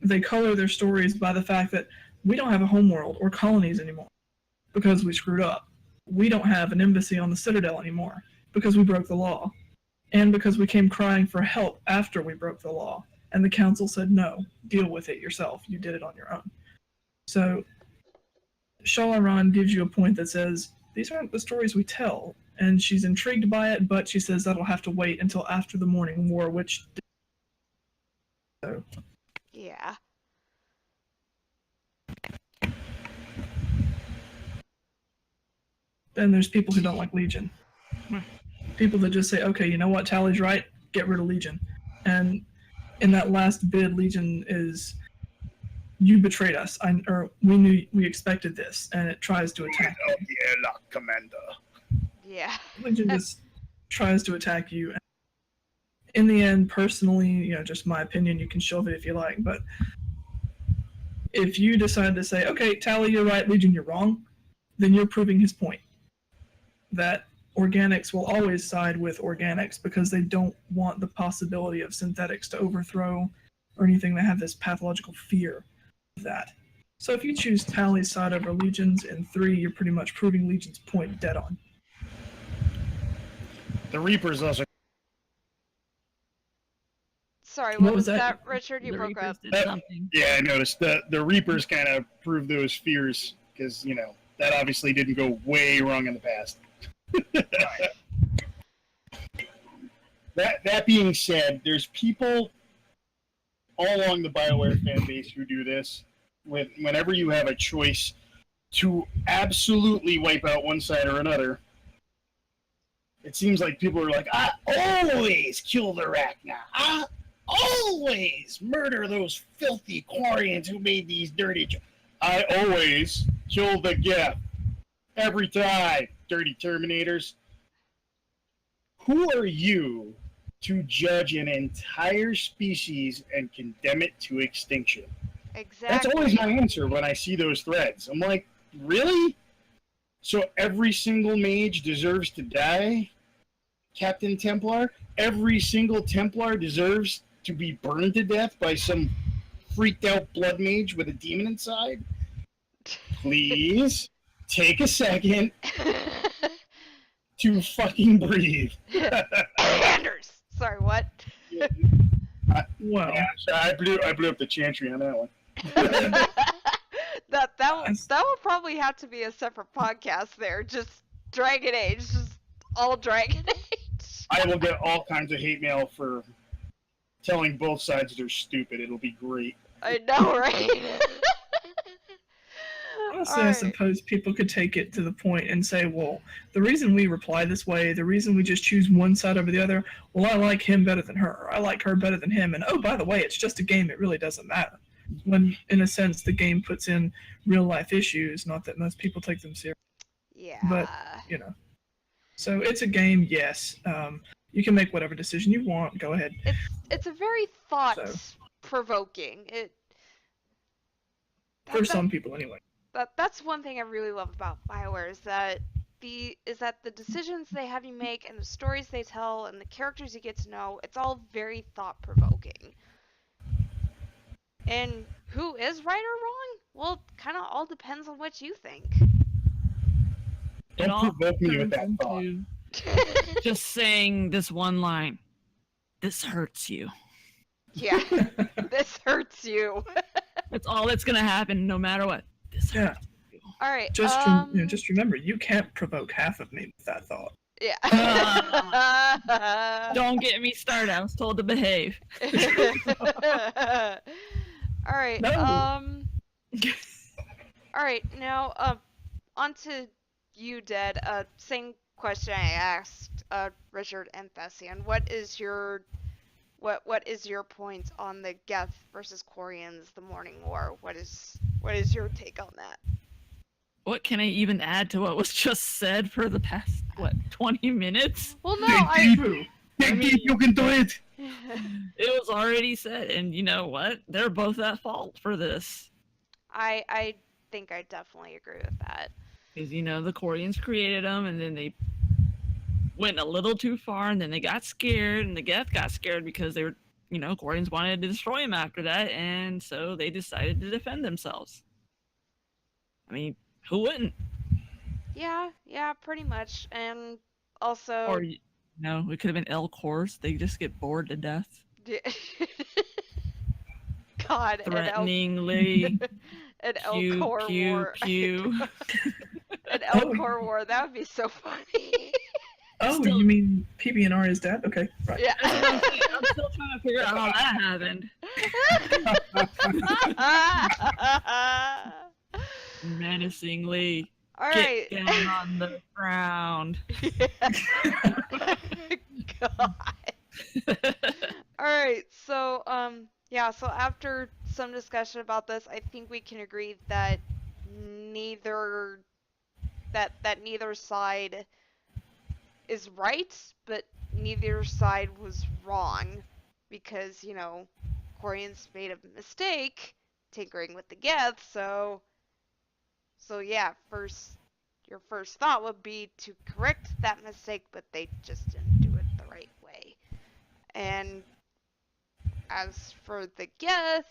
Speaker 4: they color their stories by the fact that we don't have a homeworld or colonies anymore because we screwed up. We don't have an embassy on the Citadel anymore because we broke the law. And because we came crying for help after we broke the law. And the council said, no, deal with it yourself. You did it on your own. So Shalaran gives you a point that says, these aren't the stories we tell. And she's intrigued by it, but she says that'll have to wait until after the Morning War, which... So,
Speaker 1: Yeah.
Speaker 4: then there's people who don't like Legion. People that just say, okay, you know what, Tally's right, get rid of Legion. And in that last bid, Legion is, you betrayed us, we expected this, and it tries to attack you.
Speaker 5: The airlock commander.
Speaker 1: Yeah.
Speaker 4: Legion just tries to attack you. In the end, personally, just my opinion, you can shove it if you like, but if you decide to say, okay, Tally, you're right, Legion, you're wrong, then you're proving his point. That organics will always side with organics because they don't want the possibility of synthetics to overthrow or anything. They have this pathological fear of that. So if you choose Tally's side over Legion's in 3, you're pretty much proving Legion's point dead on.
Speaker 5: The Reapers also.
Speaker 1: Sorry,
Speaker 4: What
Speaker 1: what
Speaker 4: was
Speaker 1: was
Speaker 4: that?
Speaker 1: that, Richard? You
Speaker 2: The
Speaker 1: broke
Speaker 2: Reapers
Speaker 1: up.
Speaker 2: did something.
Speaker 5: Yeah, I noticed the Reapers kind of proved those fears because that obviously didn't go way wrong in the past. That being said, there's people all along the BioWare fan base who do this. Whenever you have a choice to absolutely wipe out one side or another, it seems like people are like, I always kill the Rachna. I always murder those filthy Quarians who made these dirty. I always kill the Geth. Every time, dirty Terminators. Who are you to judge an entire species and condemn it to extinction?
Speaker 1: Exactly.
Speaker 5: That's always my answer when I see those threads. I'm like, really? So every single mage deserves to die, Captain Templar? Every single Templar deserves to be burned to death by some freaked out blood mage with a demon inside? Please take a second to fucking breathe.
Speaker 1: Anders! Sorry, what?
Speaker 4: Well,
Speaker 5: Yeah, so I blew up the chantry on that one.
Speaker 1: that would probably have to be a separate podcast there. Just Dragon Age. Just all Dragon Age.
Speaker 5: I will get all kinds of hate mail for telling both sides they're stupid. It'll be great.
Speaker 1: I know, right?
Speaker 4: honestly, I
Speaker 1: Alright.
Speaker 4: suppose people could take it to the point and say, well, the reason we reply this way, the reason we just choose one side over the other, well, I like him better than her, or I like her better than him, and oh, by the way, it's just a game, it really doesn't matter. When, in a sense, the game puts in real-life issues, not that most people take them seriously,
Speaker 1: Yeah.
Speaker 4: But- you know. So it's a game, yes. You can make whatever decision you want, go ahead.
Speaker 1: It's a very thought-provoking.
Speaker 4: For some people, anyway.
Speaker 1: That's one thing I really love about BioWare is that the decisions they have you make and the stories they tell and the characters you get to know, it's all very thought-provoking. And who is right or wrong? Well, it kind of all depends on what you think.
Speaker 2: It
Speaker 5: Don't
Speaker 2: all
Speaker 5: provoke me with that
Speaker 2: turns
Speaker 5: thought.
Speaker 2: into just saying this one line. This hurts you.
Speaker 1: Yeah, this hurts you.
Speaker 2: That's all that's gonna happen, no matter what. This
Speaker 4: Yeah.
Speaker 2: hurts you.
Speaker 1: All right.
Speaker 4: Just remember, you can't provoke half of me with that thought.
Speaker 1: Yeah.
Speaker 2: Don't get me started. I was told to behave.
Speaker 1: All right.
Speaker 4: No.
Speaker 1: All right. Now, on to you, Dead. Same question I asked Richard and Thessian. What is your point on the Geth versus Quarians, the Morning War? What is your take on that?
Speaker 2: What can I even add to what was just said for the past 20 minutes?
Speaker 1: Well, no,
Speaker 5: Dig deep, you can do it!
Speaker 2: It was already said, and you know what? They're both at fault for this.
Speaker 1: I think I definitely agree with that.
Speaker 2: Because, the Koreans created them, and then they went a little too far, and then they got scared, and the Geth got scared because they were, Koreans wanted to destroy them after that, and so they decided to defend themselves. I mean, who wouldn't?
Speaker 1: Yeah, pretty much. And also...
Speaker 2: Or, it could have been Elcors. They just get bored to death.
Speaker 1: God,
Speaker 2: Threateningly.
Speaker 1: an
Speaker 2: Pew,
Speaker 1: Elcor
Speaker 2: pew,
Speaker 1: war.
Speaker 2: pew.
Speaker 1: An Elcor war, that would be so funny.
Speaker 4: Oh,
Speaker 2: Still-
Speaker 4: you mean PB&R is dead? Okay, right.
Speaker 1: Yeah.
Speaker 2: I'm still trying to figure out how that happened. Menacingly.
Speaker 1: Alright.
Speaker 2: Get down on the ground.
Speaker 1: God. Alright, so, so after some discussion about this, I think we can agree that neither side is right, but neither side was wrong, because, Quarians made a mistake tinkering with the Geth, so yeah, first your first thought would be to correct that mistake, but they just didn't do it the right way. And as for the Geth,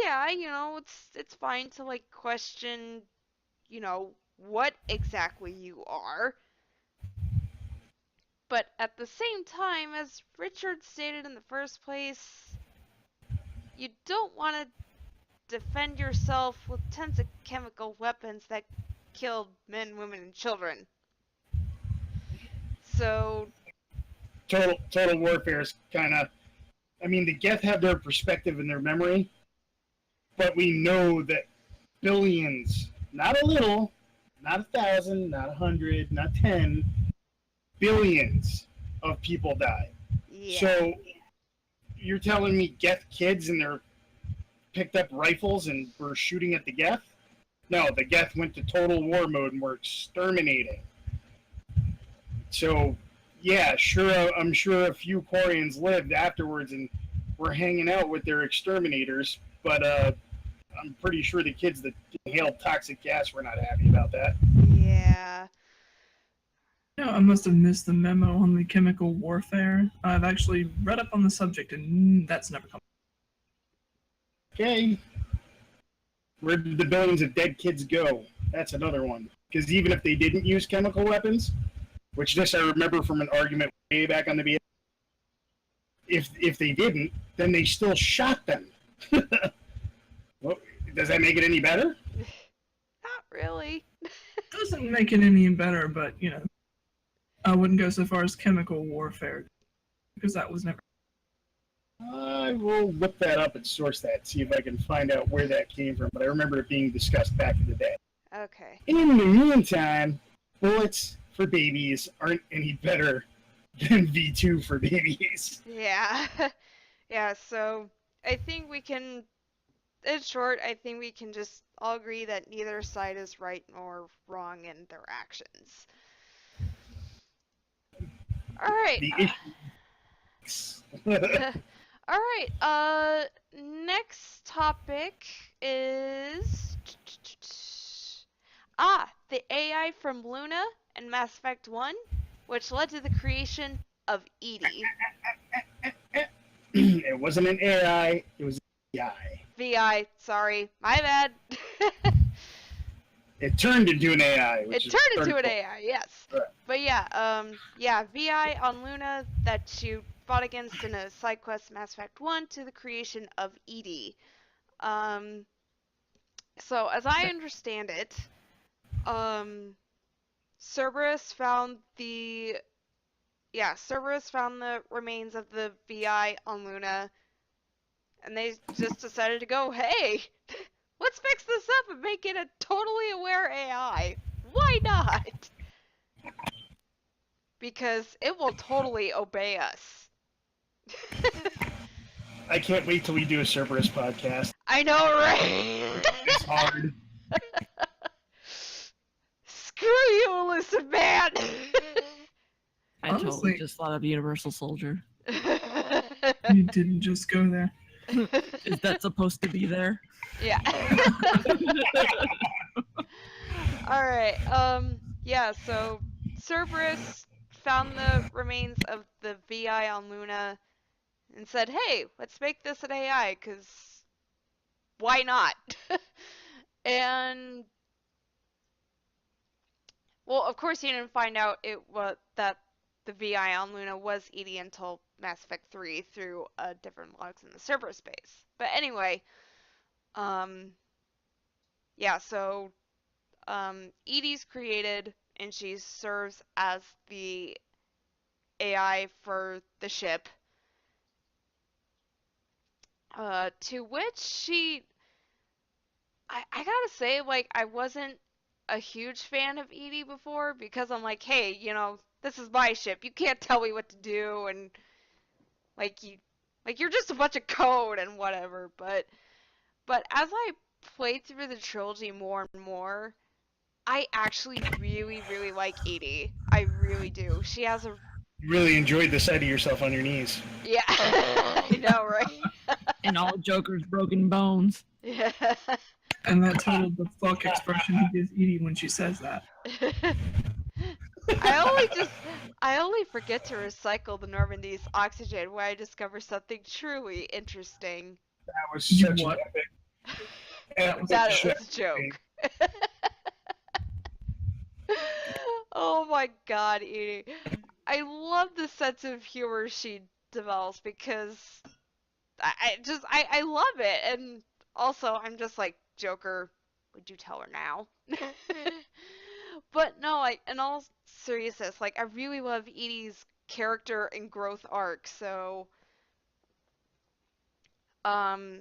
Speaker 1: yeah, it's fine to like question, what exactly you are. But at the same time, as Richard stated in the first place, you don't want to defend yourself with tons of chemical weapons that killed men, women, and children. So,
Speaker 5: Total Warfare is kind of. I mean, the Geth have their perspective and their memory, but we know that billions, not a little, not 1,000, not 100, not 10, billions of people die.
Speaker 1: yeah.
Speaker 5: So you're telling me Geth kids and they're picked up rifles and were shooting at the Geth? No, the Geth went to total war mode and were exterminating. So, yeah, I'm sure a few Quarians lived afterwards and were hanging out with their exterminators, but I'm pretty sure the kids that inhaled toxic gas were not happy about that.
Speaker 1: Yeah.
Speaker 4: I must have missed the memo on the chemical warfare. I've actually read up on the subject, and that's never come.
Speaker 5: Okay. Where did the billions of dead kids go? That's another one. Because even if they didn't use chemical weapons, which this I remember from an argument way back on the BS, if they didn't, then they still shot them. Well, does that make it any better?
Speaker 1: Not really.
Speaker 4: Doesn't make it any better, but I wouldn't go so far as chemical warfare because that was never.
Speaker 5: I will look that up and source that, see if I can find out where that came from. But I remember it being discussed back in the day.
Speaker 1: Okay.
Speaker 5: In the meantime, bullets for babies aren't any better than V2 for babies.
Speaker 1: Yeah. Yeah, so I think we can, in short, I think we can just all agree that neither side is right nor wrong in their actions. All right.
Speaker 5: The issue.
Speaker 1: All right. Next topic is the AI from Luna and Mass Effect 1, which led to the creation of EDI.
Speaker 5: It wasn't an AI, it was an AI.
Speaker 1: VI, sorry, my bad.
Speaker 5: It turned into an AI.
Speaker 1: It turned into an
Speaker 5: cool.
Speaker 1: AI, yes.
Speaker 5: Right.
Speaker 1: But yeah, VI on Luna that you fought against in a side quest Mass Effect 1 to the creation of EDI. So as I understand it, Cerberus found the remains of the VI on Luna, and they just decided to go, hey, let's fix this up and make it a totally aware AI. Why not? Because it will totally obey us.
Speaker 5: I can't wait till we do a Cerberus podcast.
Speaker 1: I know, right?
Speaker 5: It's hard.
Speaker 1: Screw you, Elusive Man!
Speaker 2: I
Speaker 4: Honestly-
Speaker 2: totally just thought of Universal Soldier.
Speaker 4: You didn't just go there.
Speaker 2: Is that supposed to be there?
Speaker 1: Yeah. Alright, yeah, so Cerberus found the remains of the VI on Luna and said, hey, let's make this an AI, because why not? And, well, of course he didn't find out that the VI on Luna was EDI until Mass Effect 3 through different logs in the Cerberus base. But anyway, yeah, so EDI's created, and she serves as the AI for the ship. To which I gotta say, like, I wasn't a huge fan of EDI before, because I'm like, hey, this is my ship. You can't tell me what to do, and you're just a bunch of code and whatever. But as I played through the trilogy more and more, I actually really, really like EDI. I really do. She has a
Speaker 5: You really enjoyed the sight of yourself on your knees.
Speaker 1: yeah, I know, right?
Speaker 2: And all Joker's broken bones.
Speaker 1: Yeah.
Speaker 4: And that total the fuck expression he gives Edie when she says that.
Speaker 1: I only just I only forget to recycle the Normandy's oxygen when I discover something truly interesting.
Speaker 5: That was
Speaker 4: You
Speaker 5: such
Speaker 4: what?
Speaker 5: an epic.
Speaker 1: That
Speaker 5: epic
Speaker 1: was a joke. Oh my god, Edie. I love the sense of humor she develops because I love it, and also I'm just like, Joker, would you tell her now? But no, like, in all seriousness, like, I really love Edie's character and growth arc, so um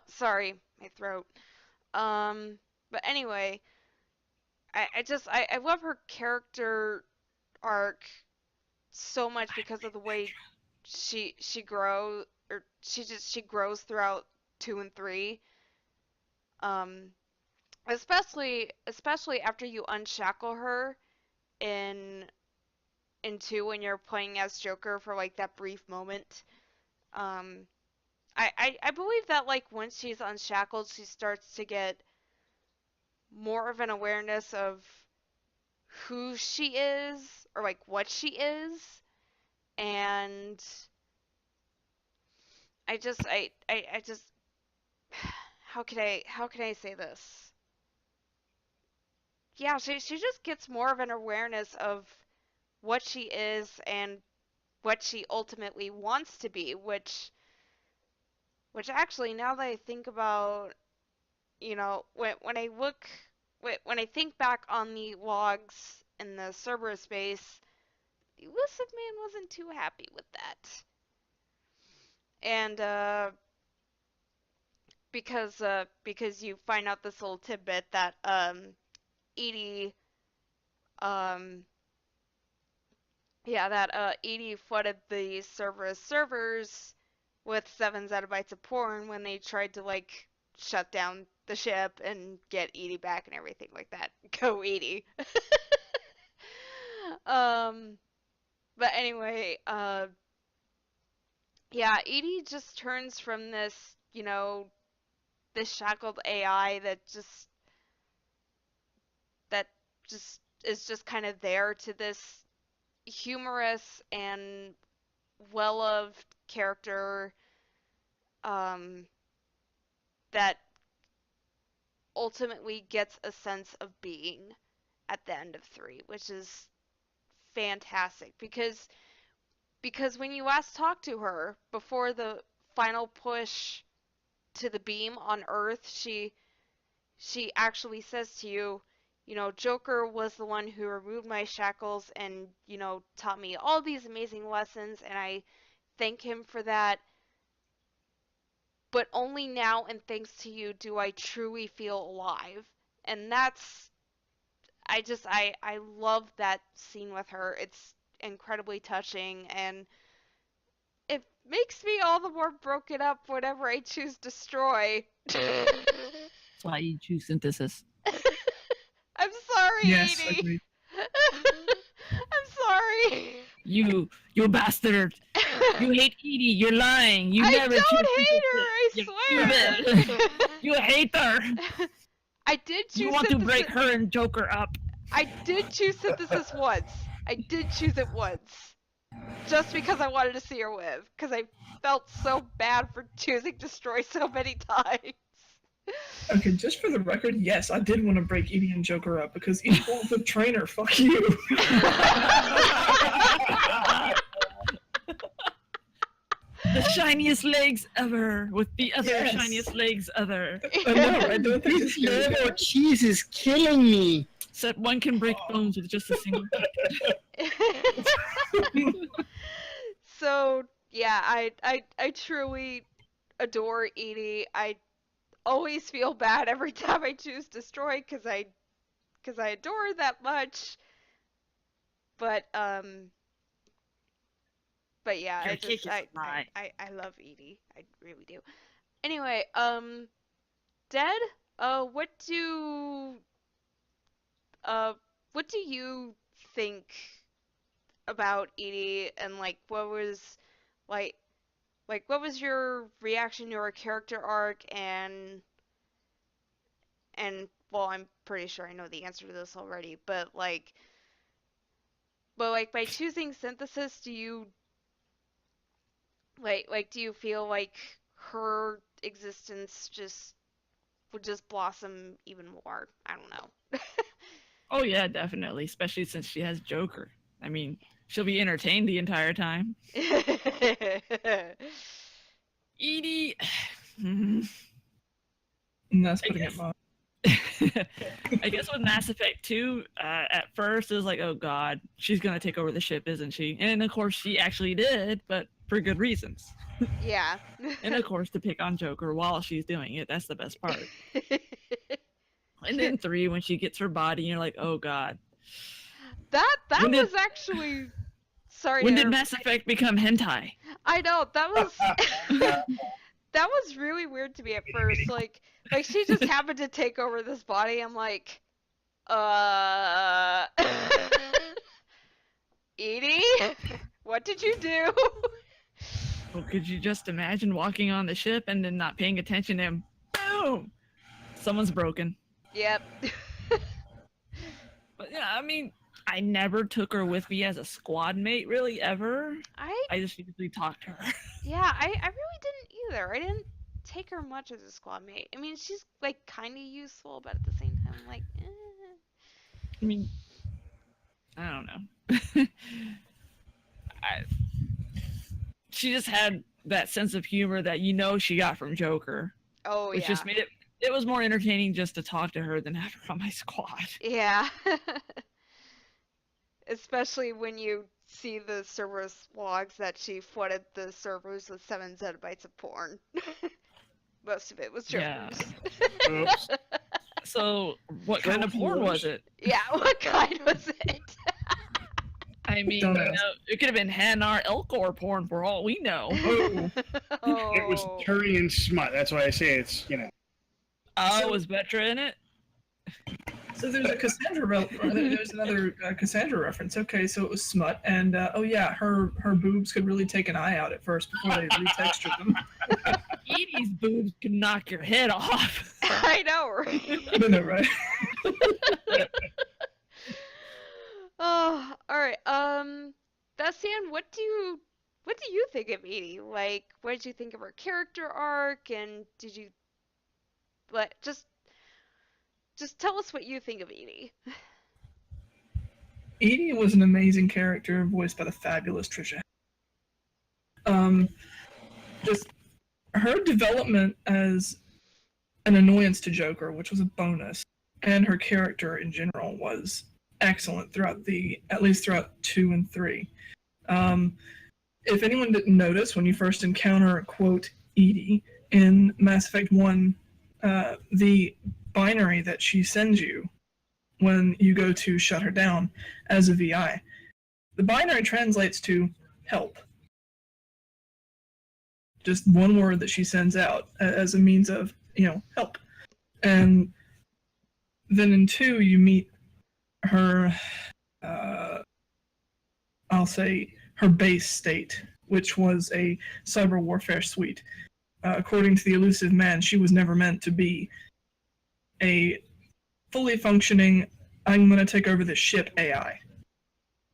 Speaker 1: sorry, my throat. Um but anyway, I love her character arc so much because of the way she grows, or she grows throughout 2 and 3. Um especially after you unshackle her in in 2 when you're playing as Joker for like that brief moment. Um I believe that like once she's unshackled, she starts to get more of an awareness of who she is, or like what she is, and I just how can I say this? Yeah, she just gets more of an awareness of what she is and what she ultimately wants to be, which actually, now that I think about, when I look when I think back on the logs in the Cerberus space, the Elusive Man wasn't too happy with that. And because you find out this little tidbit that Edie um that Edie flooded the Cerberus servers with 7 zettabytes of porn when they tried to like shut down the ship and get Edie back and everything like that. Go Edie. um but anyway, yeah, Edie just turns from this, this shackled AI that just is just kind of there, to this humorous and well-loved character um, that ultimately gets a sense of being at the end of 3, which is fantastic because when you last talk to her before the final push to the beam on Earth, she actually says to you, Joker was the one who removed my shackles and, taught me all these amazing lessons, and I thank him for that. But only now and thanks to you do I truly feel alive. And I love that scene with her. It's incredibly touching, and it makes me all the more broken up whenever I choose destroy.
Speaker 2: That's why you choose synthesis.
Speaker 1: I'm sorry,
Speaker 4: Yes,
Speaker 1: Edie.
Speaker 4: agreed.
Speaker 1: I'm sorry.
Speaker 2: You bastard! You hate Edie. You're lying. You
Speaker 1: I
Speaker 2: never choose
Speaker 1: don't hate her, I
Speaker 2: synthesis.
Speaker 1: swear.
Speaker 2: You hate her.
Speaker 1: I did choose
Speaker 2: You want to break
Speaker 1: synthesis.
Speaker 2: her and Joker up.
Speaker 1: I did choose synthesis once. I did choose it once. Just because I wanted to see her live. Because I felt so bad for choosing destroy so many times.
Speaker 4: Okay, just for the record, yes, I did want to break Edie and Joker up because each one's a trainer. Fuck you.
Speaker 2: The shiniest legs ever with the other
Speaker 4: Yes.
Speaker 2: shiniest legs ever.
Speaker 4: I know, I don't think
Speaker 5: This
Speaker 4: this is
Speaker 5: Lego cheese is killing me.
Speaker 2: Except one can break bones with just a single
Speaker 1: So yeah, I truly adore Edie. I always feel bad every time I choose destroy because I adore her that much. But but yeah,
Speaker 2: Your kick is right.
Speaker 1: I love Edie. I really do. Anyway, Dead, what uh do you think about Edie, and like what was like like, what was your reaction to her character arc, and well, I'm pretty sure I know the answer to this already, but like by choosing synthesis, do you do you feel like her existence just would just blossom even more? I don't know.
Speaker 2: Oh yeah, definitely. Especially since she has Joker. I mean, she'll be entertained the entire time. Edie.
Speaker 4: And that's putting it mild.
Speaker 2: I guess with Mass Effect 2, at first it was like, oh god, she's gonna take over the ship, isn't she? And of course she actually did, but for good reasons.
Speaker 1: Yeah.
Speaker 2: And of course to pick on Joker while she's doing it, that's the best part. And then 3, when she gets her body, you're like, oh god.
Speaker 1: That
Speaker 2: When did-
Speaker 1: was actually sorry.
Speaker 2: When
Speaker 1: to
Speaker 2: did
Speaker 1: interrupt.
Speaker 2: Mass Effect become hentai?
Speaker 1: I know that was that was really weird to me at first. Like she just happened to take over this body. I'm like, Edie, what did you do?
Speaker 2: Well, could you just imagine walking on the ship and then not paying attention and boom, someone's broken.
Speaker 1: Yep.
Speaker 2: But yeah, I mean, I never took her with me as a squad mate, really, ever. I just usually talked to her.
Speaker 1: Yeah, I really didn't either. I didn't take her much as a squad mate. I mean, she's like kind of useful, but at the same time, like,
Speaker 2: I mean, I don't know. She just had that sense of humor that she got from Joker,
Speaker 1: oh
Speaker 2: which
Speaker 1: yeah,
Speaker 2: just made it was more entertaining just to talk to her than have her on my squad.
Speaker 1: yeah. Especially when you see the server's logs that she flooded the servers with 7 zettabytes of porn. Most of it was
Speaker 2: Yeah.
Speaker 1: Joker's.
Speaker 5: Oops.
Speaker 2: So, what kind of porn was it?
Speaker 1: Yeah, what kind was it?
Speaker 2: I mean,
Speaker 4: Don't ask.
Speaker 2: it could have been Hanar Elcor porn for all we know.
Speaker 5: Oh, it was
Speaker 1: Oh.
Speaker 5: Turian smut. That's why I say it's,
Speaker 2: Oh, was Vetra in it?
Speaker 4: So there's a Cassandra. There's another Cassandra reference. Okay, so it was smut, and oh yeah, her boobs could really take an eye out at first before they retextured them.
Speaker 2: Edie's boobs can knock your head off.
Speaker 1: I know, right?
Speaker 4: I don't know, right?
Speaker 1: Oh, all right. Bastian, what do you think of Edie? Like, what did you think of her character arc, and did you just tell us what you think of Edie?
Speaker 4: Edie was an amazing character, voiced by the fabulous Trisha. Just her development as an annoyance to Joker, which was a bonus, and her character in general was excellent at least throughout 2 and 3. If anyone didn't notice, when you first encounter, quote, Edie in Mass Effect 1, the binary that she sends you when you go to shut her down as a VI, the binary translates to help. Just one word that she sends out as a means of, help. And then in 2, you meet her, I'll say, her base state, which was a cyber warfare suite. According to the elusive man, she was never meant to be a fully functioning, I'm going to take over the ship AI.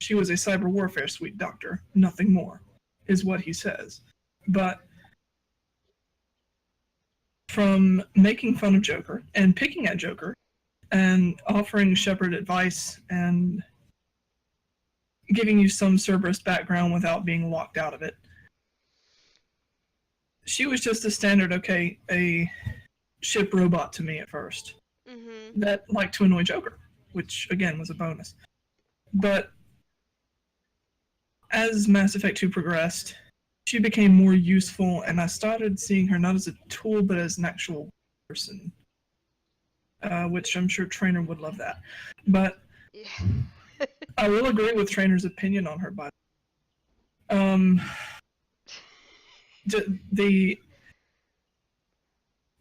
Speaker 4: She was a cyber warfare suite doctor, nothing more, is what he says. But from making fun of Joker and picking at Joker and offering Shepard advice and giving you some Cerberus background without being locked out of it, she was just a standard, a ship robot to me at first
Speaker 1: Mm-hmm.
Speaker 4: that liked to annoy Joker, which again was a bonus. But as Mass Effect 2 progressed, she became more useful, and I started seeing her not as a tool, but as an actual person, which I'm sure Trainer would love that. But
Speaker 1: Yeah.
Speaker 4: I will agree with Trainer's opinion on her, but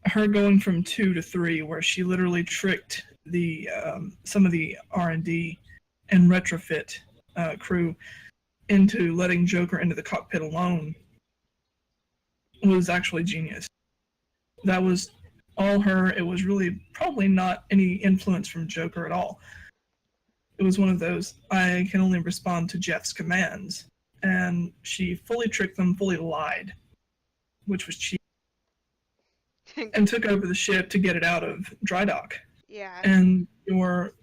Speaker 4: her going from 2 to 3, where she literally tricked the some of the R&D and retrofit crew into letting Joker into the cockpit alone, was actually genius. That was all her. It was really probably not any influence from Joker at all. It was one of those, I can only respond to Jeff's commands. And she fully tricked them, fully lied, which was cheap, and took over the ship to get it out of dry dock.
Speaker 1: Yeah.
Speaker 4: And your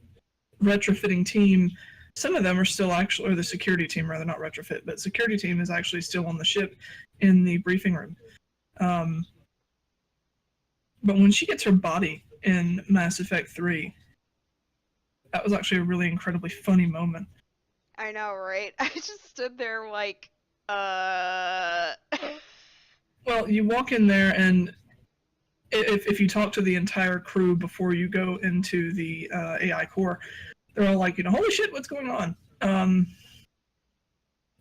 Speaker 4: retrofitting team, some of them are still actually, or the security team rather, not retrofit, but security team is actually still on the ship in the briefing room. But when she gets her body in Mass Effect 3, that was actually a really incredibly funny moment.
Speaker 1: I know, right? I just stood there like,
Speaker 4: Well, you walk in there, and if you talk to the entire crew before you go into the AI core, they're all like, holy shit, what's going on?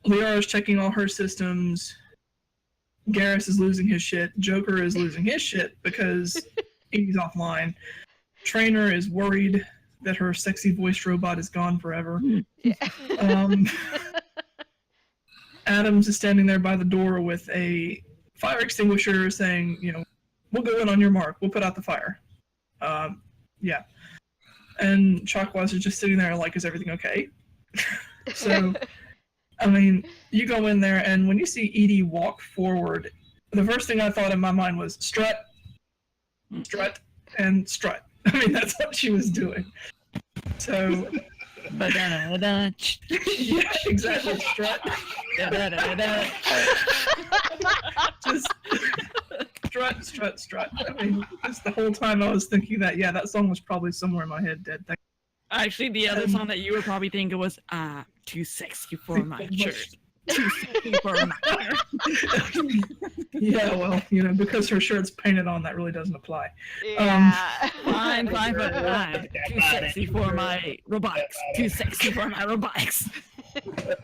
Speaker 4: Liara's checking all her systems. Garrus is losing his shit. Joker is losing his shit because he's offline. Trainer is worried that her sexy voiced robot is gone forever.
Speaker 1: yeah.
Speaker 4: Adams is standing there by the door with a fire extinguisher saying, we'll go in on your mark. We'll put out the fire. Yeah. And Chalkwise is just sitting there like, is everything okay? So, I mean, you go in there, and when you see Edie walk forward, the first thing I thought in my mind was strut, strut, and strut. I mean, that's what she was doing. So,
Speaker 2: Ba-da-da-da.
Speaker 4: yeah, exactly, strut.
Speaker 2: Da-da-da-da.
Speaker 4: Just strut, strut, strut. I mean, just the whole time I was thinking that, yeah, that song was probably somewhere in my head dead.
Speaker 2: Actually, the other song that you were probably thinking was too sexy for my church. Too sexy for my church.
Speaker 4: Yeah, well, because her shirt's painted on, that really doesn't apply.
Speaker 1: Yeah.
Speaker 2: Fine, 5'9". Too sexy for my robotics. Too sexy for my robotics.
Speaker 4: The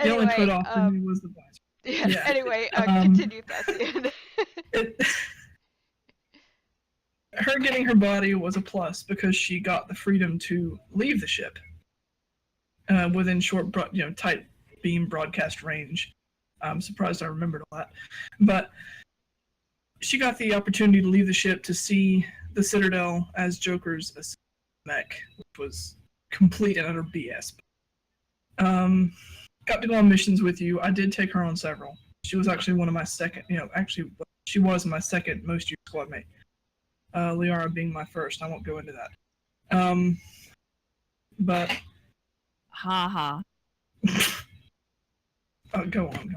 Speaker 4: only
Speaker 1: Anyway,
Speaker 4: put off for me was the voice. Yeah.
Speaker 1: Anyway, continue, Thessian.
Speaker 4: Her getting her body was a plus because she got the freedom to leave the ship within short, tight beam broadcast range. I'm surprised I remembered all that. But she got the opportunity to leave the ship to see the Citadel as Joker's mech, which was complete and utter BS. Got to go on missions with you. I did take her on several. She was actually one of my second, she was my second most used squad mate. Liara being my first. I won't go into that. But
Speaker 2: Ha ha.
Speaker 4: go on.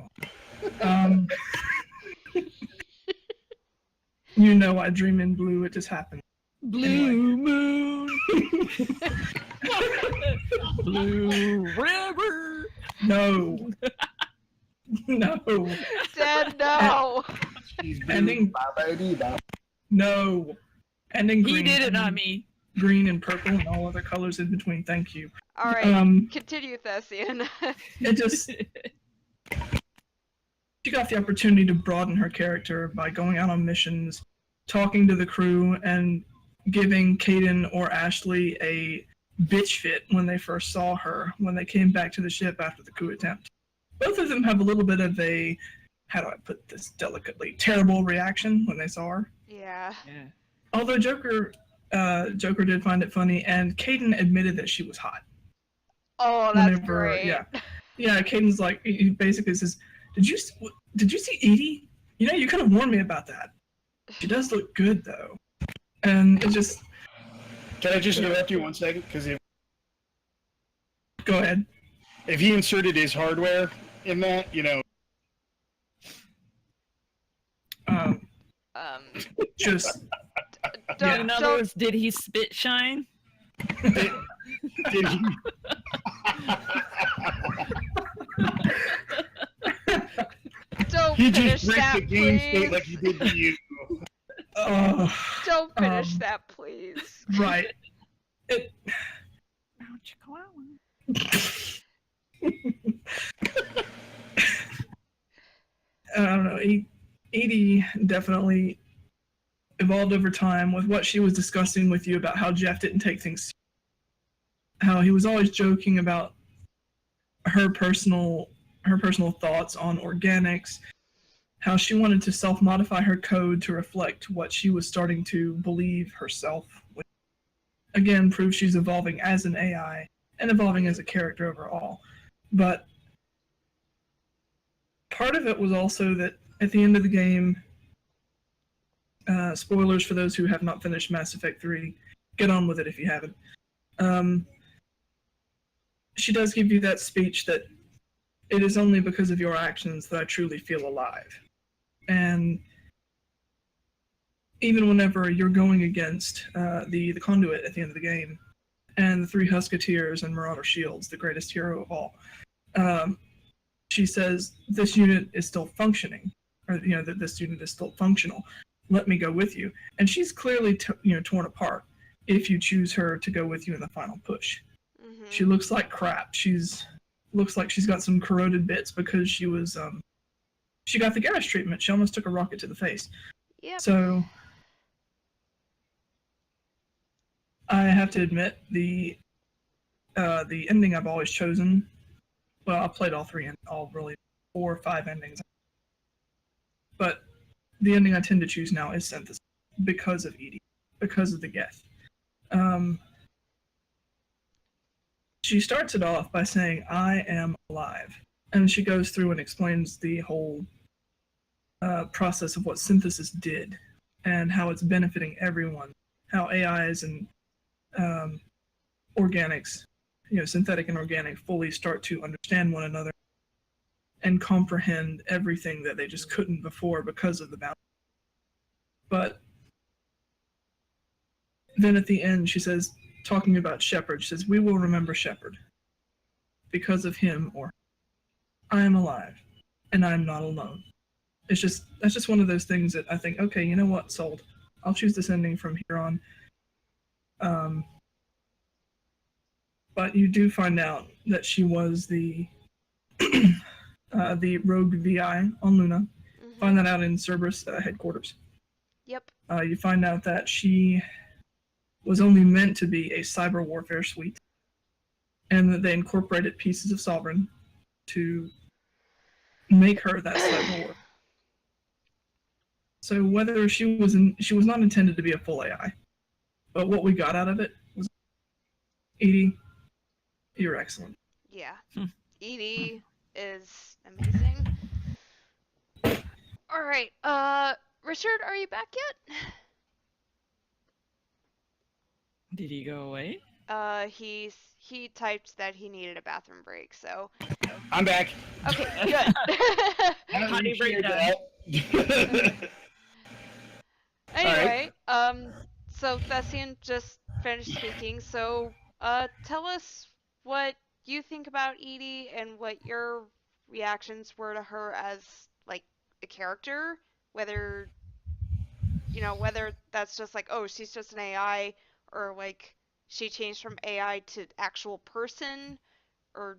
Speaker 4: I dream in blue. It just happened.
Speaker 2: Blue moon. Blue river.
Speaker 4: No. No.
Speaker 1: Dad, no.
Speaker 4: Ending. No. Ending green.
Speaker 2: He did it, not me.
Speaker 4: Green and purple and all other colors in between. Thank you.
Speaker 1: All right, continue, Thessian.
Speaker 4: It just. She got the opportunity to broaden her character by going out on missions, talking to the crew, and giving Caden or Ashley a bitch fit when they first saw her, when they came back to the ship after the coup attempt. Both of them have a little bit of a, how do I put this delicately, terrible reaction when they saw her.
Speaker 1: Yeah.
Speaker 4: Although Joker did find it funny, and Caden admitted that she was hot.
Speaker 1: Oh, that's great.
Speaker 4: Yeah. Caden's like, he basically says, Did you see Edie? You could have warned me about that. She does look good though, and it just.
Speaker 5: Can I just interrupt you 1 second? Because
Speaker 4: Go ahead.
Speaker 5: if he inserted his hardware in that,
Speaker 4: Just.
Speaker 2: In other words, did he spit shine?
Speaker 5: did he?
Speaker 1: Don't
Speaker 5: He
Speaker 1: finish
Speaker 5: just breaks
Speaker 1: that,
Speaker 5: the game
Speaker 1: please.
Speaker 5: state like he did to you.
Speaker 1: Don't finish that, please.
Speaker 4: Right. I don't know. Edie definitely evolved over time with what she was discussing with you about how Jeff didn't take things. How he was always joking about her personal thoughts on organics, how she wanted to self-modify her code to reflect what she was starting to believe herself, which again proves she's evolving as an AI and evolving as a character overall. But part of it was also that at the end of the game, spoilers for those who have not finished Mass Effect 3, get on with it if you haven't. She does give you that speech that it is only because of your actions that I truly feel alive. And even whenever you're going against the Conduit at the end of the game, and the 3 Husketeers and Marauder Shields, the greatest hero of all, she says, this unit is still functioning, or, that this unit is still functional. Let me go with you. And she's clearly, torn apart if you choose her to go with you in the final push.
Speaker 1: Mm-hmm.
Speaker 4: She looks like crap. Looks like she's got some corroded bits because she was, she got the gas treatment. She almost took a rocket to the face.
Speaker 1: Yep.
Speaker 4: So, I have to admit, the ending I've always chosen, well, I've played all 4 or 5 endings, but the ending I tend to choose now is Synthesis, because of EDI, because of the Geth. She starts it off by saying, I am alive, and she goes through and explains the whole process of what Synthesis did, and how it's benefiting everyone, how AIs and organics, synthetic and organic, fully start to understand one another and comprehend everything that they just couldn't before because of the balance. But then at the end, she says, talking about Shepard, she says, we will remember Shepard because of him or her. I am alive, and I am not alone. That's just one of those things that I think, okay, you know what, sold. I'll choose this ending from here on. But you do find out that she was the rogue VI on Luna.
Speaker 1: Mm-hmm.
Speaker 4: Find that out in Cerberus headquarters.
Speaker 1: Yep.
Speaker 4: You find out that she was only meant to be a cyber warfare suite, and that they incorporated pieces of Sovereign to make her that cyber war. So whether she was not intended to be a full AI, but what we got out of it was, EDI, you're excellent.
Speaker 1: Yeah. EDI is amazing. All right. Richard, are you back yet?
Speaker 2: Did he go away?
Speaker 1: He typed that he needed a bathroom break, so.
Speaker 5: I'm back.
Speaker 1: Okay, good.
Speaker 2: Potty break
Speaker 5: that.
Speaker 1: Anyway, so Thessian just finished speaking, so tell us what you think about Edie and what your reactions were to her as like a character, whether that's just like, oh, she's just an AI, or like she changed from AI to actual person, or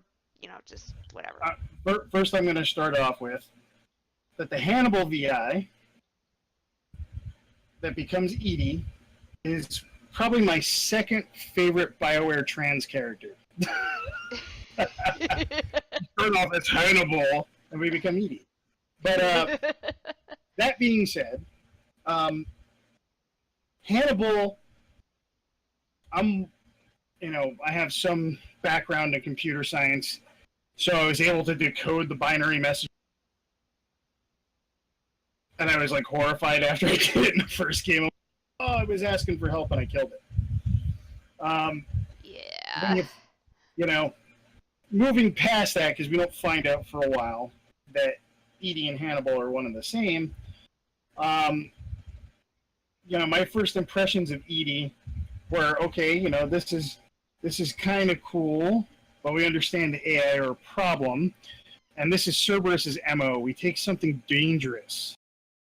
Speaker 1: just whatever.
Speaker 5: First, I'm going to start off with that the Hannibal VI that becomes Edie is probably my second favorite BioWare trans character. Start off as Hannibal, and we become Edie. But that being said, Hannibal, I have some background in computer science, so I was able to decode the binary message. And I was like horrified after I did it in the first game. Oh, I was asking for help and I killed it.
Speaker 1: Yeah.
Speaker 5: Moving past that, because we don't find out for a while that Edie and Hannibal are one and the same. My first impressions of Edie were, okay, this is kind of cool, but we understand the AI are a problem, and this is Cerberus's MO. We take something dangerous,